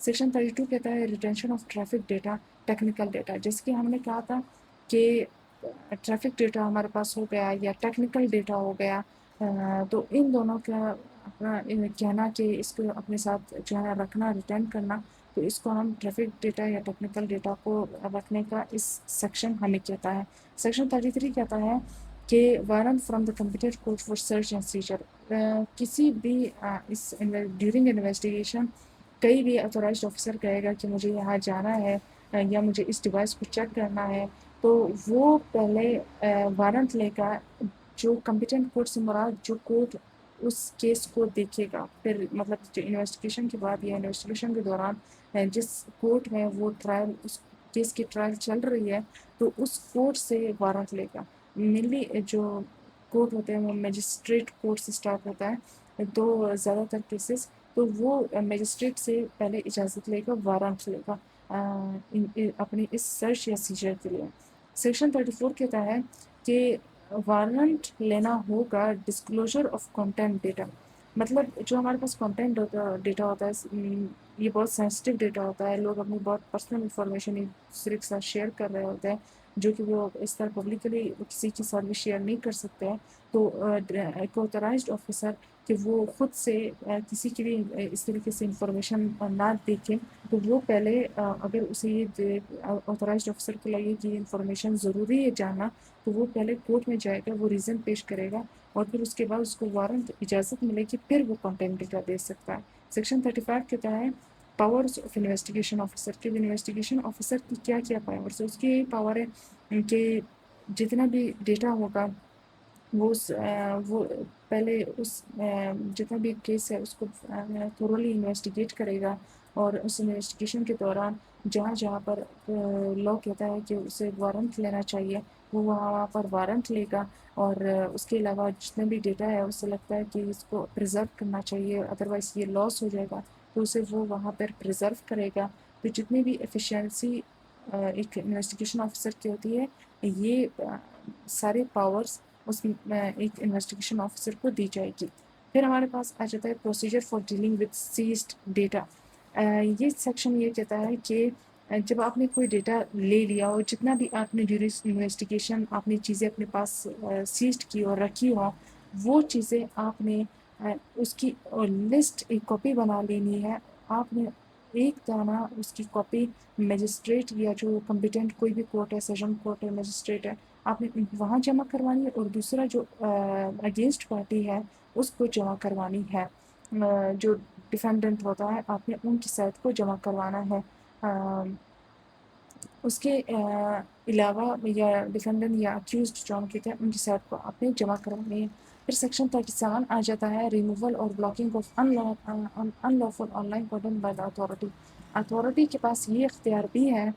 Speaker 1: سیکشن 32 کہتا ہے retention of traffic data technical data. جیسے کہ ہم نے کہا تھا کہ ٹریفک ڈیٹا ہمارے پاس ہو گیا یا ٹیکنیکل ڈیٹا ہو گیا، تو ان دونوں کا اپنا کہنا کہ اس کو اپنے ساتھ جو ہے رکھنا، ریٹین کرنا، تو اس کو ہم ٹریفک ڈیٹا یا ٹیکنیکل ڈیٹا کو رکھنے کا اس سیکشن ہمیں کہتا ہے. سیکشن 33 کہتا ہے کہ warrant from the computer code for search and seizure. کسی بھی اس ڈیورنگ انویسٹیگیشن کئی بھی اتھورائزڈ آفیسر کہے گا کہ مجھے یہاں جانا ہے یا مجھے اس ڈیوائس کو چیک کرنا ہے، تو وہ پہلے وارنٹ لے کر جو کمپیٹنٹ کورٹ سے مراد جو کورٹ اس کیس کو دیکھے گا، پھر مطلب جو انویسٹیگیشن کے بعد یا انویسٹیگیشن کے دوران جس کورٹ میں وہ ٹرائل اس کیس کی ٹرائل چل رہی ہے، تو اس کورٹ سے وارنٹ لے گا. مینلی جو کورٹ ہوتے ہیں وہ میجسٹریٹ کورٹ سے اسٹارٹ ہوتا ہے، تو زیادہ تر کیسز تو وہ میجسٹریٹ سے پہلے اجازت لے گا، وارنٹ لے گا اپنی اس سرچ یا سیجر کے لیے. سیکشن 34 کہتا ہے کہ وارنٹ لینا ہوگا ڈسکلوجر آف کنٹینٹ ڈیٹا. مطلب جو ہمارے پاس کنٹینٹ ڈیٹا ہوتا ہے، یہ بہت سینسٹیو ڈیٹا ہوتا ہے، لوگ اپنی بہت پرسنل انفارمیشن ایک دوسرے کے ساتھ شیئر کر رہے ہوتے ہیں، جو کہ وہ اس طرح پبلکلی کسی کے ساتھ بھی شیئر نہیں کر سکتے ہیں. تو ایک آتھورائزڈ آفیسر کہ وہ خود سے کسی کی بھی اس طریقے سے انفارمیشن نہ دیکھے، تو وہ پہلے اگر اسے یہ آتھورائزڈ آفیسر کو لگے کہ انفارمیشن ضروری ہے جاننا، تو وہ پہلے کورٹ میں جائے گا، وہ ریزن پیش کرے گا، اور پھر اس کے بعد اس کو وارنٹ اجازت ملے گی، پھر وہ کنٹینٹ ڈیٹا دے سکتا ہے. سیکشن 35 کہتا ہے پاورز آف انویسٹیگیشن آفیسر. کہ انویسٹیگیشن آفیسر کی کیا کیا پاورز ہے. اس کی یہی پاور ہے کہ جتنا بھی ڈیٹا ہوگا وہ پہلے اس جتنا بھی کیس ہے اس کو تھورولی انویسٹیگیٹ کرے گا، اور اس انویسٹیگیشن کے دوران جہاں جہاں پر لا کہتا ہے کہ اسے وارنٹ لینا چاہیے، وہ وہاں پر وارنٹ لے گا. اور اس کے علاوہ جتنے بھی ڈیٹا ہے اس سے لگتا ہے کہ اس کو پریزرو کرنا چاہیے، ادروائز یہ لاس ہو جائے گا، تو اسے وہ وہاں پر پریزرو کرے گا. تو جتنی بھی ایفیشینسی ایک انویسٹیگیشن آفیسر کی ہوتی ہے، یہ سارے پاورز اس ایک انویسٹیگیشن آفیسر کو دی جائے گی. پھر ہمارے پاس آ جاتا ہے procedure for dealing with seized data. یہ سیکشن یہ کہتا ہے کہ جب آپ نے کوئی ڈیٹا لے لیا اور جتنا بھی آپ نے ڈیورنگ انویسٹیگیشن آپ نے چیزیں اپنے پاس سیزڈ کی اور رکھی ہوں، وہ چیزیں آپ نے اس کی لسٹ ایک کاپی بنا لینی ہے. آپ نے ایک دانہ اس کی کاپی میجسٹریٹ یا جو کمپیٹنٹ کوئی بھی کورٹ ہے، سیشن کورٹ ہے، میجسٹریٹ ہے، آپ نے وہاں جمع کروانی ہے، اور دوسرا جو اگینسٹ پارٹی ہے اس کو جمع کروانی ہے. جو ڈیفینڈنٹ ہوتا ہے آپ نے ان کی سائٹ کو جمع کروانا ہے. اس کے علاوہ یا ڈیفینڈنٹ یا اکیوزڈ جو ہم کہتے ہیں ان کی سائٹ کو آپ نے جمع کروانی ہے. پھر سیکشن 37 آ جاتا ہے ریموول اور blocking of in lawful on line content by the authority. Authority کے پاس یہ اختیار بھی ہے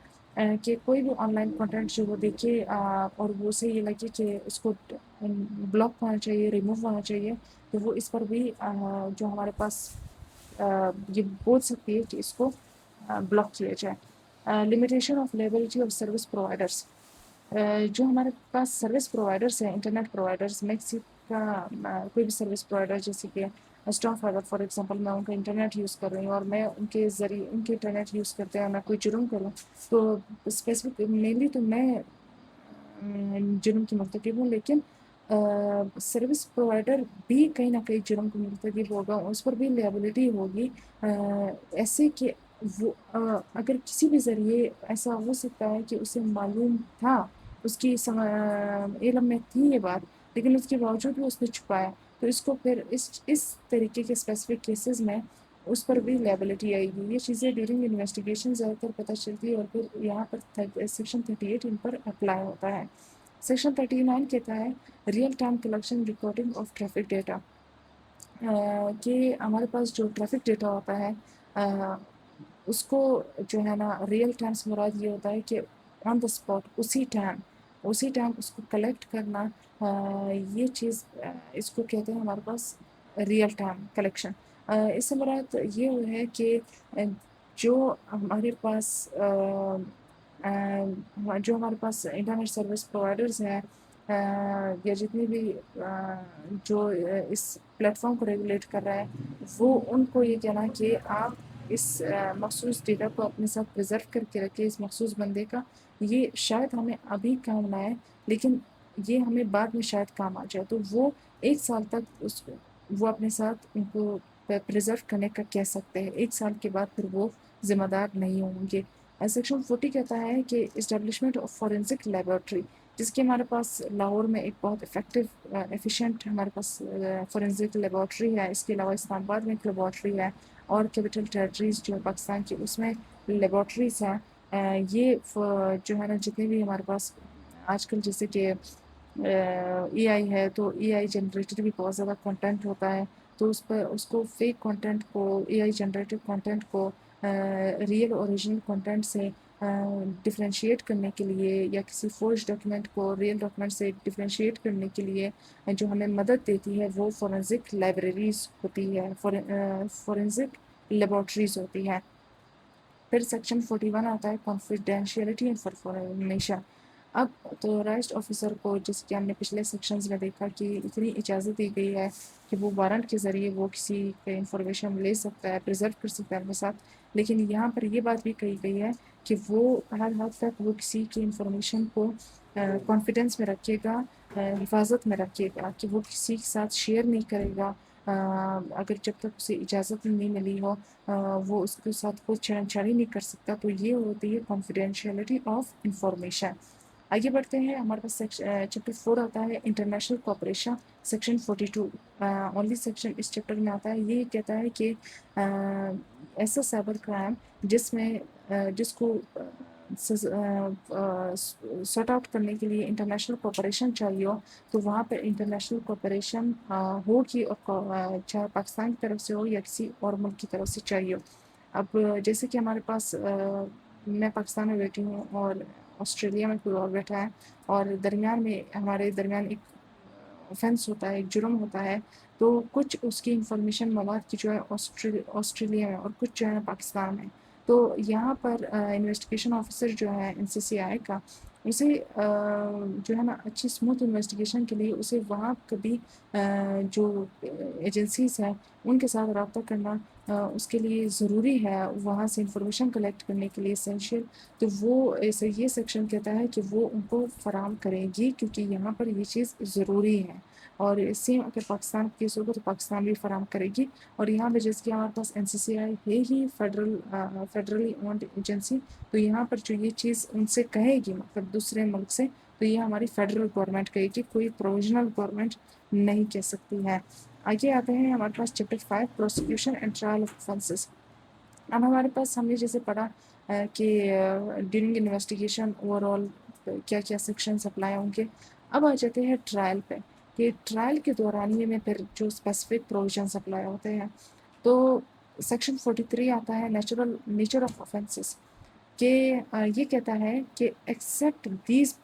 Speaker 1: کہ کوئی بھی آن لائن کنٹینٹ جو وہ دیکھے اور وہ اسے یہ لگے کہ اس کو بلاک ہونا چاہیے، ریموو ہونا چاہیے، تو وہ اس پر بھی جو ہمارے پاس یہ بول سکتی ہے کہ اس کو بلاک کیا جائے. Limitation of liability of service providers. جو ہمارے پاس سروس پرووائڈرس ہیں، انٹرنیٹ پرووائڈرس، میں کسی کا کوئی بھی سروس پرووائڈر جیسے کہ اسٹاف فائبر فار ایگزامپل، میں ان کا انٹرنیٹ یوز کر رہی ہوں اور میں ان کے ذریعے ان کے انٹرنیٹ یوز کرتے ہیں، میں کوئی جرم کروں تو اسپیسیفک مینلی تو میں جرم کی مرتکب ہوں، لیکن سروس پرووائڈر بھی کہیں نہ کہیں جرم کو مرتکب ہوگا، اس پر بھی لیبلٹی ہوگی. ایسے کہ وہ اگر کسی بھی ذریعے ایسا ہو سکتا ہے کہ اسے معلوم تھا، اس کی علم میں تھی یہ بات، لیکن اس کے باوجود بھی اس نے چھپایا، تو اس کو پھر اس طریقے کے اسپیسیفک کیسز میں اس پر بھی لیبلٹی آئے گی. یہ چیزیں ڈیورنگ انویسٹیگیشن زیادہ تر پتہ چلتی ہے، اور پھر یہاں پر سیکشن 38 ان پر اپلائی ہوتا ہے. سیکشن 39 کہتا ہے real time collection recording of traffic data. کہ ہمارے پاس جو ٹریفک ڈیٹا ہوتا ہے اس کو جو ہے نا ریئل ٹائم سے مراد یہ ہوتا ہے کہ آن دا اسپاٹ اسی ٹائم اس کو کلیکٹ کرنا. یہ چیز اس کو کہتے ہیں ہمارے پاس ریئل ٹائم کلیکشن. اس سے مراد یہ ہے کہ جو ہمارے پاس انٹرنیٹ سروس پرووائڈرز ہیں یا جتنی بھی جو اس پلیٹ فارم کو ریگولیٹ کر رہا ہے، وہ ان کو یہ کہنا کہ آپ اس مخصوص ڈیٹا کو اپنے ساتھ پرزرو کر کے رکھے اس مخصوص بندے کا، یہ شاید ہمیں ابھی کام نہ آئے لیکن یہ ہمیں بعد میں شاید کام آ جائے، تو وہ 1 سال تک وہ اپنے ساتھ ان کو پرزرو کرنے کا کہہ سکتے ہیں، 1 سال کے بعد پھر وہ ذمہ دار نہیں ہوں گے۔ سیکشن 40 کہتا ہے کہ اسٹیبلشمنٹ آف فورینسک لیبارٹری، جس کی ہمارے پاس لاہور میں ایک بہت ایفیشینٹ ہمارے پاس فورینسک لیبارٹری ہے، اس کے علاوہ اسلام آباد میں ایک لیبارٹری ہے، اور کیپٹل ٹیریٹریز جو پاکستان کی اس میں لیبارٹریز ہیں۔ یہ جو ہے نا جتنے بھی ہمارے پاس آج کل جیسے کہ اے آئی ہے، تو اے آئی جنریٹڈ بھی بہت زیادہ کنٹینٹ ہوتا ہے، تو اس کو فیک کنٹینٹ کو، اے آئی جنریٹڈ کنٹینٹ کو ریئل اوریجنل کنٹینٹ سے ڈفرینشیٹ کرنے کے لیے، یا کسی فورج ڈاکیومنٹ کو ریئل ڈاکیومنٹ سے ڈفرینشیٹ کرنے کے لیے جو ہمیں مدد دیتی ہے وہ فورینسک لائبریریز ہوتی ہے، فورینسک لیبارٹریز ہوتی ہے۔ پھر سیکشن 41 آتا ہے کانفیڈینشیلٹی اینڈ انفارمیشن۔ اب اتھورائزڈ آفیسر کو، جس کہ ہم نے پچھلے سیکشنز میں دیکھا کہ اتنی اجازت دی گئی ہے کہ وہ وارنٹ کے ذریعے وہ کسی کے انفارمیشن لے سکتا ہے، پرزرو کر سکتا ہے اپنے ساتھ، لیکن یہاں پر یہ بات بھی کہی گئی ہے کہ وہ ہر حد تک وہ کسی کی انفارمیشن کو کانفیڈنس میں رکھے گا، حفاظت میں رکھے گا، کہ وہ کسی کے ساتھ شیئر نہیں کرے گا اگر جب تک اسے اجازت نہیں ملی ہو، وہ اس کے ساتھ کوئی چھیڑ چھاڑی نہیں کر سکتا۔ تو یہ ہوتی ہے کانفیڈینشیلٹی آف انفارمیشن۔ آگے بڑھتے ہیں، ہمارے پاس چیپٹر 4 آتا ہے international cooperation, section 42 only section اس چیپٹر میں آتا ہے۔ یہ کہتا ہے کہ ایسا سائبر کرائم جس کو سارٹ آؤٹ کرنے کے لیے انٹرنیشنل کوآپریشن چاہیے ہو، تو وہاں پہ انٹرنیشنل کوآپریشن ہوگی، اور چاہے پاکستان کی طرف سے ہو یا کسی اور ملک کی طرف سے چاہیے ہو۔ اب جیسے کہ ہمارے پاس میں پاکستان میں بیٹھی ہوں اور آسٹریلیا میں کوئی اور بیٹھا ہے، اور درمیان میں ہمارے درمیان ایک اوفینس ہوتا ہے، ایک جرم ہوتا ہے، تو کچھ اس کی انفارمیشن مواد کی جو ہے آسٹریلیا میں، اور کچھ جو ہے پاکستان میں، تو یہاں پر انویسٹیگیشن آفیسر جو ہے این سی سی آئی کا، اسے جو ہے نا اچھی اسموتھ انویسٹیگیشن کے لیے اسے وہاں کبھی جو ایجنسیز ہیں ان کے ساتھ رابطہ کرنا اس کے لیے ضروری ہے، وہاں سے انفارمیشن کلیکٹ کرنے کے لیے اسینشیل، تو وہ یہ سیکشن کہتا ہے کہ وہ ان کو فراہم کرے گی، کیونکہ یہاں پر یہ چیز ضروری ہے، اور سیم اگر پاکستان کیس ہوگا تو پاکستان بھی فراہم کرے گی۔ اور یہاں پہ جیسے کہ ہمارے پاس این سی سی آئی ہے ہی فیڈرلی اونڈ ایجنسی، تو یہاں پر جو یہ چیز ان سے کہے گی، مطلب دوسرے ملک سے، تو یہ ہماری فیڈرل گورنمنٹ کہے گی، کوئی پروویژنل گورنمنٹ نہیں کہہ سکتی ہے۔ آگے آتے ہیں ہمارے پاس chapter 5 prosecution and trial of offences۔ اب ہمارے پاس ہم نے جیسے پڑھا کہ ڈیورنگ انویسٹیگیشن اوور آل کیا کیا سیکشنز اپلائی ہوں گے۔ اب آ جاتے ہیں ٹرائل پہ، کہ ٹرائل کے دورانیے میں پھر جو اسپیسیفک پروویژنس اپلائی ہوتے ہیں، تو سیکشن 43 آتا ہے نیچر آف offences، کہ یہ کہتا ہے کہ accept these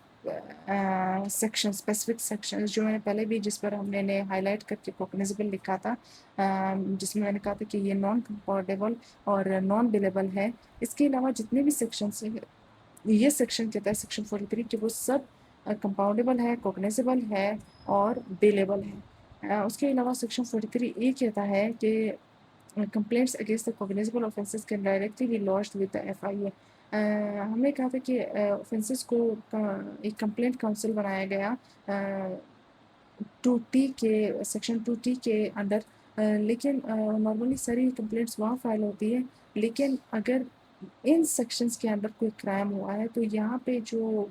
Speaker 1: section, specific section جو میں نے پہلے بھی جس پر ہم نے ہائی لائٹ کر کے کوگنیزیبل لکھا تھا، جس میں نے کہا تھا کہ یہ نان کمپارٹیبل اور نان بیلیبل ہے، اس کے علاوہ جتنے بھی سیکشنس ہیں، یہ سیکشن کہتا ہے سیکشن 43 کہ وہ سب کمپاؤنڈیبل ہے، کوگنیزیبل ہے اور بیلیبل ہے۔ اس کے علاوہ سیکشن 43 یہ کہتا ہے کہ complaints against the cognizable offences can directly be lodged with the FIA۔ ہم نے کہا تھا کہ offences کو ایک کمپلینٹ کاؤنسل بنایا گیا 2T کے سیکشن 2T کے انڈر، لیکن نارملی ساری کمپلینٹس وہاں فائل ہوتی ہے، لیکن اگر ان سیکشنز کے اندر کوئی کرائم ہوا ہے تو یہاں پہ جو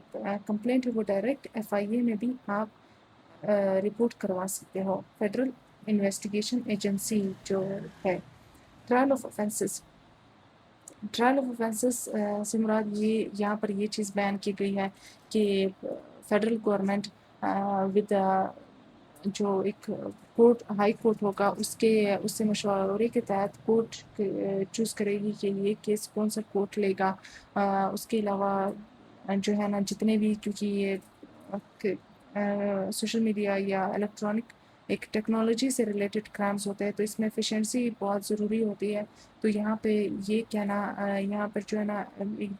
Speaker 1: کمپلینٹ ہے وہ ڈائریکٹ FIA میں بھی آپ رپورٹ کروا سکتے ہو، فیڈرل انویسٹیگیشن ایجنسی جو ہے۔ Trial of offences، trial of offences سے مراد یہ یہاں پر یہ چیز بیان کی گئی ہے کہ فیڈرل گورنمنٹ ود جو ایک کورٹ، ہائی کورٹ ہوگا، اس سے مشورے کے تحت کورٹ چوز کرے گی کہ یہ کیس کون سا کورٹ لے گا۔ اس کے علاوہ جو ہے نا جتنے بھی، کیونکہ یہ سوشل میڈیا یا الیکٹرانک ایک ٹیکنالوجی سے ریلیٹڈ کرائمز ہوتے ہیں، تو اس میں ایفیشنسی بہت ضروری ہوتی ہے، تو یہاں پہ یہ کہنا، یہاں پر جو ہے نا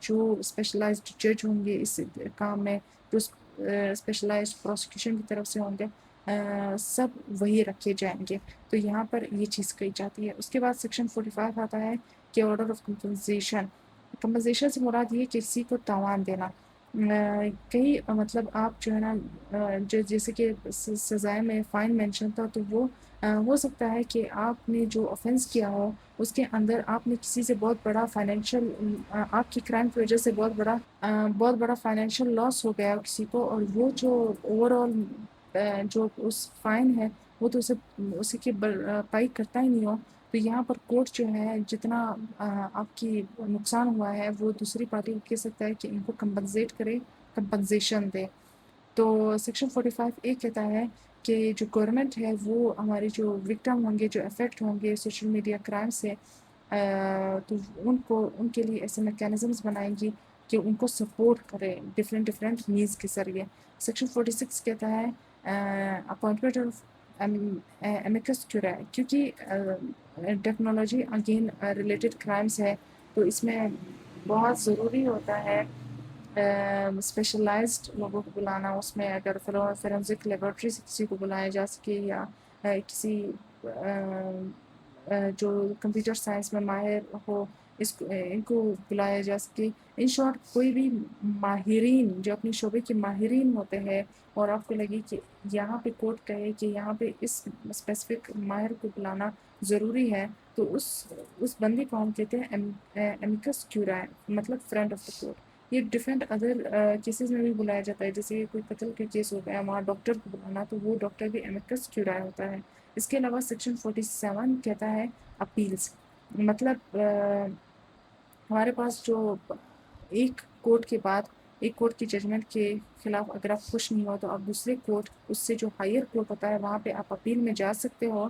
Speaker 1: جو اسپیشلائزڈ جج ہوں گے اس کام میں، جو اسپیشلائزڈ پروسیکیوشن کی طرف سے ہوں گے، سب وہی رکھے جائیں گے، تو یہاں پر یہ چیز کہی جاتی ہے۔ اس کے بعد سیکشن 45 آتا ہے کہ آرڈر آف کمپنسیشن سے مراد یہ کہ کسی کو تاوان دینا. کئی مطلب آپ جو ہے نا جو جیسے کہ سزائے میں فائن مینشن تھا تو وہ ہو سکتا ہے کہ آپ نے جو آفینس کیا ہو اس کے اندر آپ نے کسی سے بہت بڑا فائنینشیل آپ کی کرائم کی وجہ سے بہت بڑا فائنینشیل لاس ہو گیا کسی کو, اور وہ جو اوور آل جو اس فائن ہے وہ تو اسی کی بھرپائی کرتا ہی نہیں ہو. تو یہاں پر کورٹ جو ہے جتنا آپ کی نقصان ہوا ہے وہ دوسری پارٹی کو کہہ سکتا ہے کہ ان کو کمپنسیٹ کرے, کمپنسیشن دے. تو سیکشن 45A کہتا ہے کہ جو گورنمنٹ ہے وہ ہمارے جو وکٹم ہوں گے, جو افیکٹ ہوں گے سوشل میڈیا کرائم سے, تو ان کے لیے ایسے میکینزمز بنائیں گی کہ ان کو سپورٹ کرے ڈفرینٹ نیڈز کے ذریعے. سیکشن 46 کہتا ہے اپوائنٹمنٹ آف ایمیکس کیوری, کیونکہ ٹیکنالوجی اگین ریلیٹڈ کرائمس ہے تو اس میں بہت ضروری ہوتا ہے اسپیشلائزڈ لوگوں کو بلانا. اس میں اگر فورینزک لیبارٹری سے کسی کو بلایا جا سکے یا کسی جو کمپیوٹر سائنس میں ماہر ہو ان کو بلایا جا سکے. ان شارٹ کوئی بھی ماہرین جو اپنے شعبے کے ماہرین ہوتے ہیں اور آپ کو لگے کہ یہاں پہ کورٹ کہے کہ یہاں پہ اس اسپیسیفک ماہر کو بلانا ضروری ہے تو اس بندے کو ہم کہتے ہیں ایمیکس کیوری, مطلب فرینڈ آف دا کورٹ. یہ ڈفرینٹ ادر کیسز میں بھی بلایا جاتا ہے, جیسے کوئی قتل کا کیس ہو گیا وہاں ڈاکٹر کو بلانا تو وہ ڈاکٹر بھی ایمیکس کیوری ہوتا ہے. اس کے علاوہ سیکشن 47 کہتا ہے اپیلس, مطلب ہمارے پاس جو ایک کورٹ کے بعد ایک کورٹ کی ججمنٹ کے خلاف اگر آپ خوش نہیں ہو تو آپ دوسرے کورٹ, اس سے جو ہائر کورٹ ہوتا ہے وہاں پہ آپ اپیل میں جا سکتے ہو.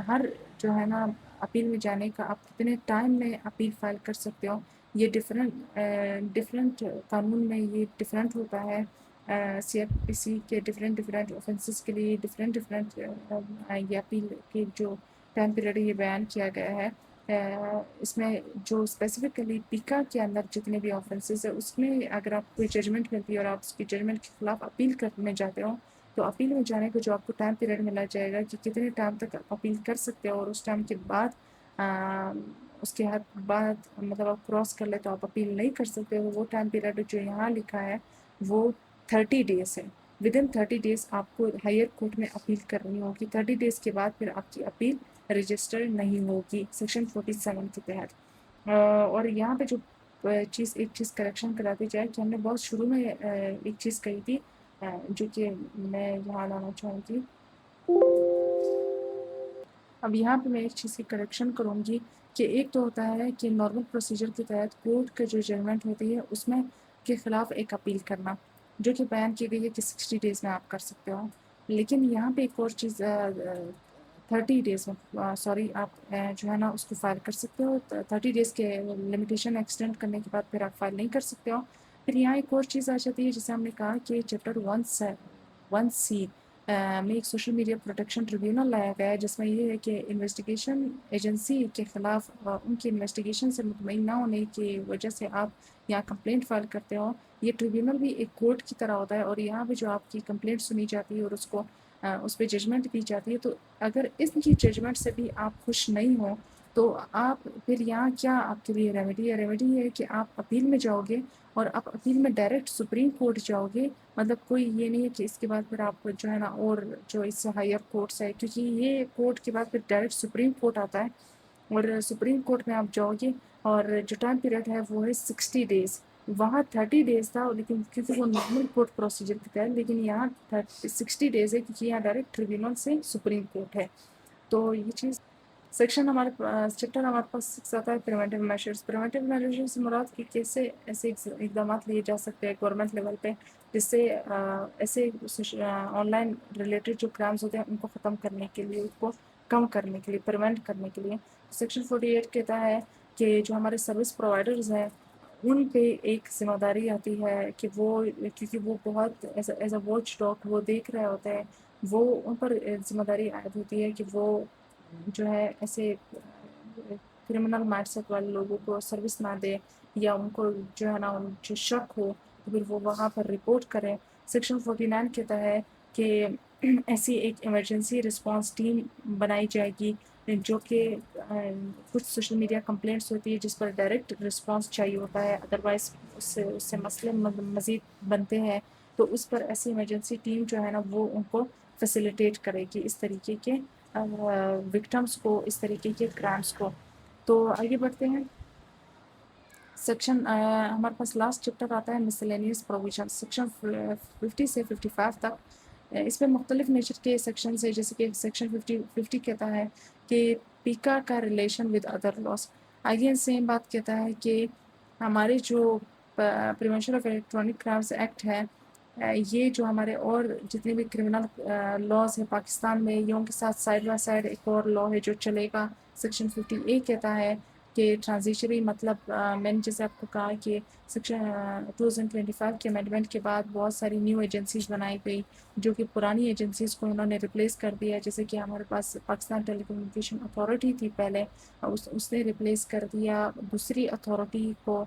Speaker 1: ہر جو ہے نا اپیل میں جانے کا آپ کتنے ٹائم میں اپیل فائل کر سکتے ہو یہ ڈفرینٹ قانون میں یہ ڈفرینٹ ہوتا ہے. سی ایف پی سی کے ڈفرینٹ آفینسز کے لیے ڈفرینٹ یہ اپیل کے جو ٹائم پیریڈ یہ بیان کیا گیا ہے. اس میں جو اسپیسیفکلی پیکا کے اندر جتنے بھی آفینسز ہیں اس میں اگر آپ کوئی ججمنٹ ملتی ہے اور آپ اس کی ججمنٹ کے خلاف اپیل کرنے جاتے ہو تو اپیل میں جانے کو جو آپ کو ٹائم پیریڈ ملا جائے گا کہ کتنے ٹائم تک آپ اپیل کر سکتے ہو, اور اس ٹائم کے بعد اس کے بعد مطلب آپ کراس کر لے تو آپ اپیل نہیں کر سکتے ہو. وہ ٹائم پیریڈ جو یہاں لکھا ہے وہ 30 days ہے. ودن 30 days آپ کو ہائر کورٹ میں اپیل کرنی ہوگی. 30 days کے بعد پھر آپ کی اپیل رجسٹر نہیں ہوگی سیکشن 47 کے تحت. اور یہاں پہ جو ایک چیز کریکشن کراتی جائے کہ ہم نے بہت شروع میں ایک چیز کہی تھی جو کہ میں یہاں لانا چاہوں گی. اب یہاں پہ میں ایک چیز کی کریکشن کروں گی کہ ایک تو ہوتا ہے کہ نارمل پروسیجر کے تحت کورٹ کا جو ججمنٹ ہوتی ہے اس میں کے خلاف ایک اپیل کرنا جو کہ بیان کی گئی ہے کہ 60 days میں آپ کر سکتے ہو. لیکن یہاں پہ ایک اور چیز 30 days میں سوری آپ جو ہے نا اس کو فائل کر سکتے ہو. 30 days کے لمیٹیشن ایکسٹینڈ کرنے کے بعد پھر آپ فائل نہیں کر سکتے ہو. پھر یہاں ایک اور چیز آ جاتی ہے جسے ہم نے کہا کہ چیپٹر 1C میں ایک سوشل میڈیا پروٹیکشن ٹریبیونل لایا گیا ہے جس میں یہ ہے کہ انویسٹیگیشن ایجنسی کے خلاف ان کی انویسٹیگیشن سے مطمئن نہ ہونے کی وجہ سے آپ یہاں کمپلینٹ فائل کرتے ہو. یہ ٹریبیونل بھی ایک کورٹ کی طرح ہوتا ہے اور یہاں پہ جو آپ کی کمپلینٹ سنی جاتی ہے اور اس پہ ججمنٹ دی جاتی ہے. تو اگر اس کی ججمنٹ سے بھی آپ خوش نہیں ہو تو آپ پھر یہاں کیا آپ کے لیے ریمیڈی ہے. ریمیڈی یہ ہے کہ آپ اپیل میں جاؤ گے اور آپ اپیل میں ڈائریکٹ سپریم کورٹ جاؤ گے. مطلب کوئی یہ نہیں ہے کہ اس کے بعد پھر آپ جو ہے نا اور جو اس سے ہائر کورٹس ہے کیونکہ یہ کورٹ کے بعد پھر ڈائریکٹ سپریم کورٹ آتا ہے اور سپریم کورٹ میں آپ جاؤ گے اور جو ٹائم پیریڈ ہے وہ ہے 60 days. وہاں 30 days تھا لیکن کیونکہ وہ نارمل کورٹ پروسیجر کی تحت, لیکن یہاں 60 days ہے کیونکہ یہاں ڈائریکٹ ٹریبیونل سے سپریم کورٹ ہے. تو یہ چیز سیکشن ہمارے چیپٹر ہمارے پاس 6 آتا ہے پریونٹیو میشرز. پریونٹیو میشرز سے مراد کہ کیسے ایسے اقدامات لیے جا سکتے ہیں گورنمنٹ لیول پہ جس سے ایسے آن لائن ریلیٹڈ جو کرائمز ہوتے ہیں ان کو ختم کرنے کے لیے, اس کو کم کرنے کے لیے, پریونٹ کرنے کے لیے. سیکشن 48 کہتا ہے کہ جو ہمارے سروس پرووائڈرز ہیں ان پہ ایک ذمہ داری آتی ہے کہ وہ کیونکہ وہ بہت ایز اے واچ ڈاگ وہ دیکھ رہے ہوتے ہیں, وہ ان پر ذمہ داری عائد ہوتی ہے کہ وہ جو ہے ایسے کرمنل مائنڈ سیٹ والے لوگوں کو سروس نہ دے یا ان کو جو ہے نا ان جو شک ہو تو پھر وہ وہاں پر رپورٹ کریں. سیکشن 49 کہتا ہے کہ ایسی ایک ایمرجنسی رسپانس ٹیم بنائی جائے گی جو کہ کچھ سوشل میڈیا کمپلینٹس ہوتی ہے جس پر ڈائریکٹ رسپانس چاہیے ہوتا ہے، ادروائز اس سے مسئلے مزید بنتے ہیں، تو اس پر ایسی ایمرجنسی ٹیم جو ہے نا وہ ان کو فیسیلیٹیٹ کرے گی اس طریقے کے وکٹمس کو، اس طریقے کے کرائمس کو۔ تو آگے بڑھتے ہیں۔ سیکشن ہمارے پاس لاسٹ چیپٹر آتا ہے مسلینیس پروویژن، سیکشن 50 سے 55 تک۔ اس میں مختلف نیچر کے سیکشنز ہیں، جیسے کہ سیکشن 50 کہتا ہے کہ پیکا کا ریلیشن ود ادر لاس۔ آگے سیم بات کہتا ہے کہ ہمارے جو prevention of electronic crimes act ہے، یہ جو ہمارے اور جتنے بھی کرمنل لاز ہیں پاکستان میں، یہ ان کے ساتھ سائڈ بائی سائڈ ایک اور لا ہے جو چلے گا۔ سیکشن 50A کہتا ہے کہ ٹرانزیشنری مطلب میں نے جیسے آپ کو کہا کہ سیکشن 2025 کے امینڈمنٹ کے بعد بہت ساری نیو ایجنسیز بنائی گئی جو کہ پرانی ایجنسیز کو انہوں نے ریپلیس کر دیا، جیسے کہ ہمارے پاس پاکستان ٹیلی کمیونیکیشن اتھارٹی تھی پہلے، اس نے ریپلیس کر دیا دوسری اتھارٹی کو۔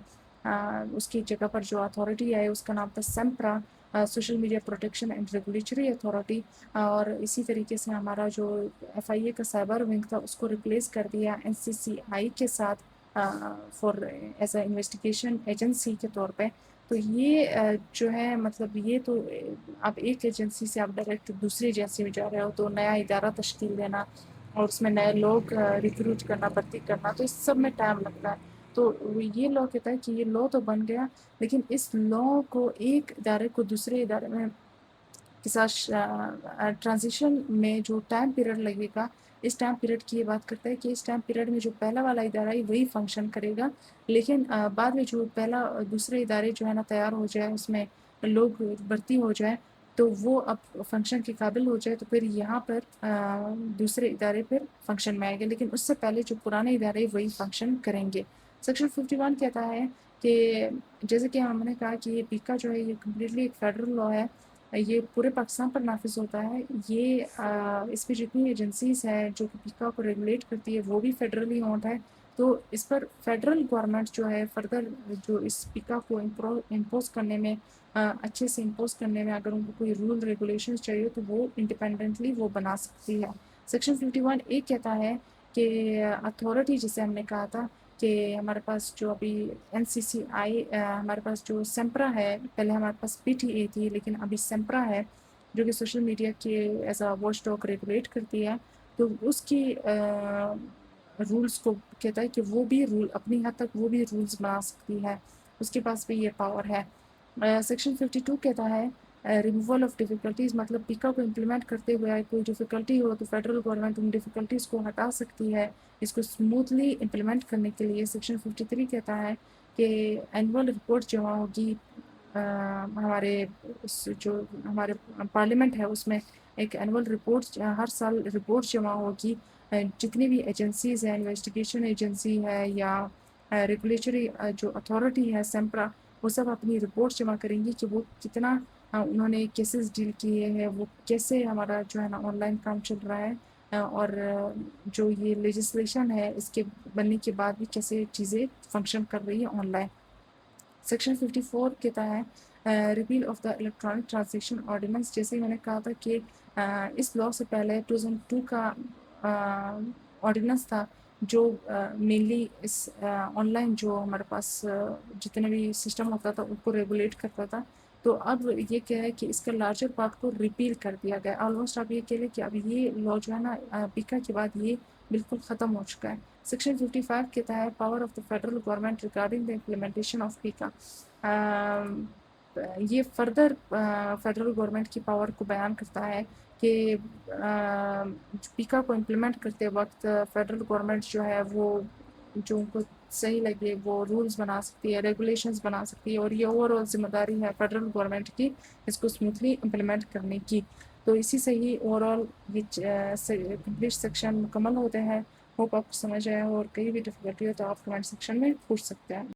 Speaker 1: اس کی جگہ پر جو اتھارٹی آئی اس کا نام تھا Sempra, social media protection and regulatory authority. اور اسی طریقے سے ہمارا جو FIA کا سائبر ونگ تھا اس کو ریپلیس کر دیا NCCI کے ساتھ far as a investigation agency کے طور پہ۔ تو یہ جو ہے مطلب یہ تو آپ ایک ایجنسی سے آپ ڈائریکٹ دوسری ایجنسی میں جا رہے ہو تو نیا ادارہ تشکیل دینا اور اس میں نئے لوگ ریکروٹ کرنا، بھرتی کرنا، تو اس سب میں ٹائم لگتا ہے۔ تو یہ لا کہتا ہے کہ یہ لا تو بن گیا، لیکن اس لا کو ایک ادارے کو دوسرے ادارے میں کے ساتھ ٹرانزیشن میں جو ٹائم پیریڈ لگے گا، اس ٹائم پیریڈ کی یہ بات کرتا ہے کہ اس ٹائم پیریڈ میں جو پہلا والا ادارہ ہے وہی فنکشن کرے گا، لیکن بعد میں جو دوسرے ادارے جو ہے نا تیار ہو جائے، اس میں لوگ بھرتی ہو جائے تو وہ اب فنکشن کے قابل ہو جائے، تو پھر یہاں پر دوسرے ادارے پھر فنکشن میں آئے گا، لیکن اس سے پہلے جو پرانے ادارے وہی فنکشن کریں گے۔ سیکشن 51 کہتا ہے کہ جیسے کہ ہم نے کہا کہ یہ پیکا جو ہے یہ کمپلیٹلی ایک فیڈرل لا ہے، یہ پورے پاکستان پر نافذ ہوتا ہے۔ یہ اس میں جتنی ایجنسیز ہیں جو کہ پیکا کو ریگولیٹ کرتی ہے وہ بھی فیڈرلی اونڈ ہے، تو اس پر فیڈرل گورنمنٹ جو ہے فردر جو اس پیکا کو امپوز کرنے میں اچھے سے امپوز کرنے میں اگر ان کو کوئی رول ریگولیشنز چاہیے تو وہ انڈیپینڈنٹلی وہ بنا سکتی ہے۔ سیکشن 51A کہتا ہے کہ اتھارٹی جسے ہم نے کہا تھا کہ ہمارے پاس جو ابھی NCCI ہمارے پاس جو سیمپرا ہے، پہلے ہمارے پاس PTA تھی لیکن ابھی سیمپرا ہے جو کہ سوشل میڈیا کے as a watch dog regulate کرتی ہے، تو اس کی رولز کو کہتا ہے کہ وہ بھی اپنی حد تک وہ بھی رولز بنا سکتی ہے، اس کے پاس بھی یہ پاور ہے۔ سیکشن 52 کہتا ہے ریموول آف ڈیفیکلٹیز، مطلب پیکا کو امپلیمنٹ کرتے ہوئے کوئی ڈیفیکلٹی ہو تو فیڈرل گورنمنٹ ان ڈیفیکلٹیز کو ہٹا سکتی ہے اس کو اسموتھلی امپلیمنٹ کرنے کے لیے۔ سیکشن 53 کہتا ہے کہ اینول رپورٹ جمع ہوگی ہمارے جو ہمارے پارلیمنٹ ہے اس میں ایک اینول رپورٹ ہر سال رپورٹ جمع ہوگی، جتنی بھی ایجنسیز ہیں، انویسٹیگیشن ایجنسی ہے یا ریگولیٹری جو اتھارٹی ہے سیمپرا، وہ سب اپنی رپورٹ جمع کریں گی کہ وہ کتنا انہوں نے کیسز ڈیل کیے ہیں، وہ کیسے ہمارا جو ہے نا آن لائن کام چل رہا ہے، اور جو یہ لیجسلیشن ہے اس کے بننے کے بعد بھی کیسے چیزیں فنکشن کر رہی ہیں آن لائن۔ سیکشن 54 کہتا ہے repeal of the electronic transaction ordinance, جیسے میں نے کہا تھا کہ اس لا سے پہلے 2002 کا آرڈیننس تھا جو مینلی اس آن لائن جو ہمارے پاس جتنے بھی سسٹم ہوتا تھا ان کو ریگولیٹ کرتا تھا، تو اب یہ کیا ہے کہ اس کا لارجر پارٹ کو ریپیل کر دیا گیا۔ آلموسٹ آپ یہ کہہ لیں کہ اب یہ لا جو ہے نا پیکا کے بعد یہ بالکل ختم ہو چکا ہے۔ سیکشن 55 کہتا ہے power of the federal government regarding the implementation of پیکا، یہ فردر فیڈرل گورنمنٹ کی پاور کو بیان کرتا ہے کہ پیکا کو امپلیمنٹ کرتے وقت فیڈرل گورنمنٹ جو ہے وہ جو ان کو صحیح لگے وہ رولز بنا سکتی ہے، ریگولیشنز بنا سکتی ہے، اور یہ اوور آل ذمہ داری ہے فیڈرل گورنمنٹ کی اس کو اسموتھلی امپلیمنٹ کرنے کی۔ تو اسی سے ہی اوور آل یہ کمپلیٹ سیکشن مکمل ہوتے ہیں۔ ہوپ آپ کو سمجھ آیا ہو، اور کہیں بھی ڈفیکلٹی ہو تو آپ کمنٹ سیکشن میں پوچھ سکتے ہیں۔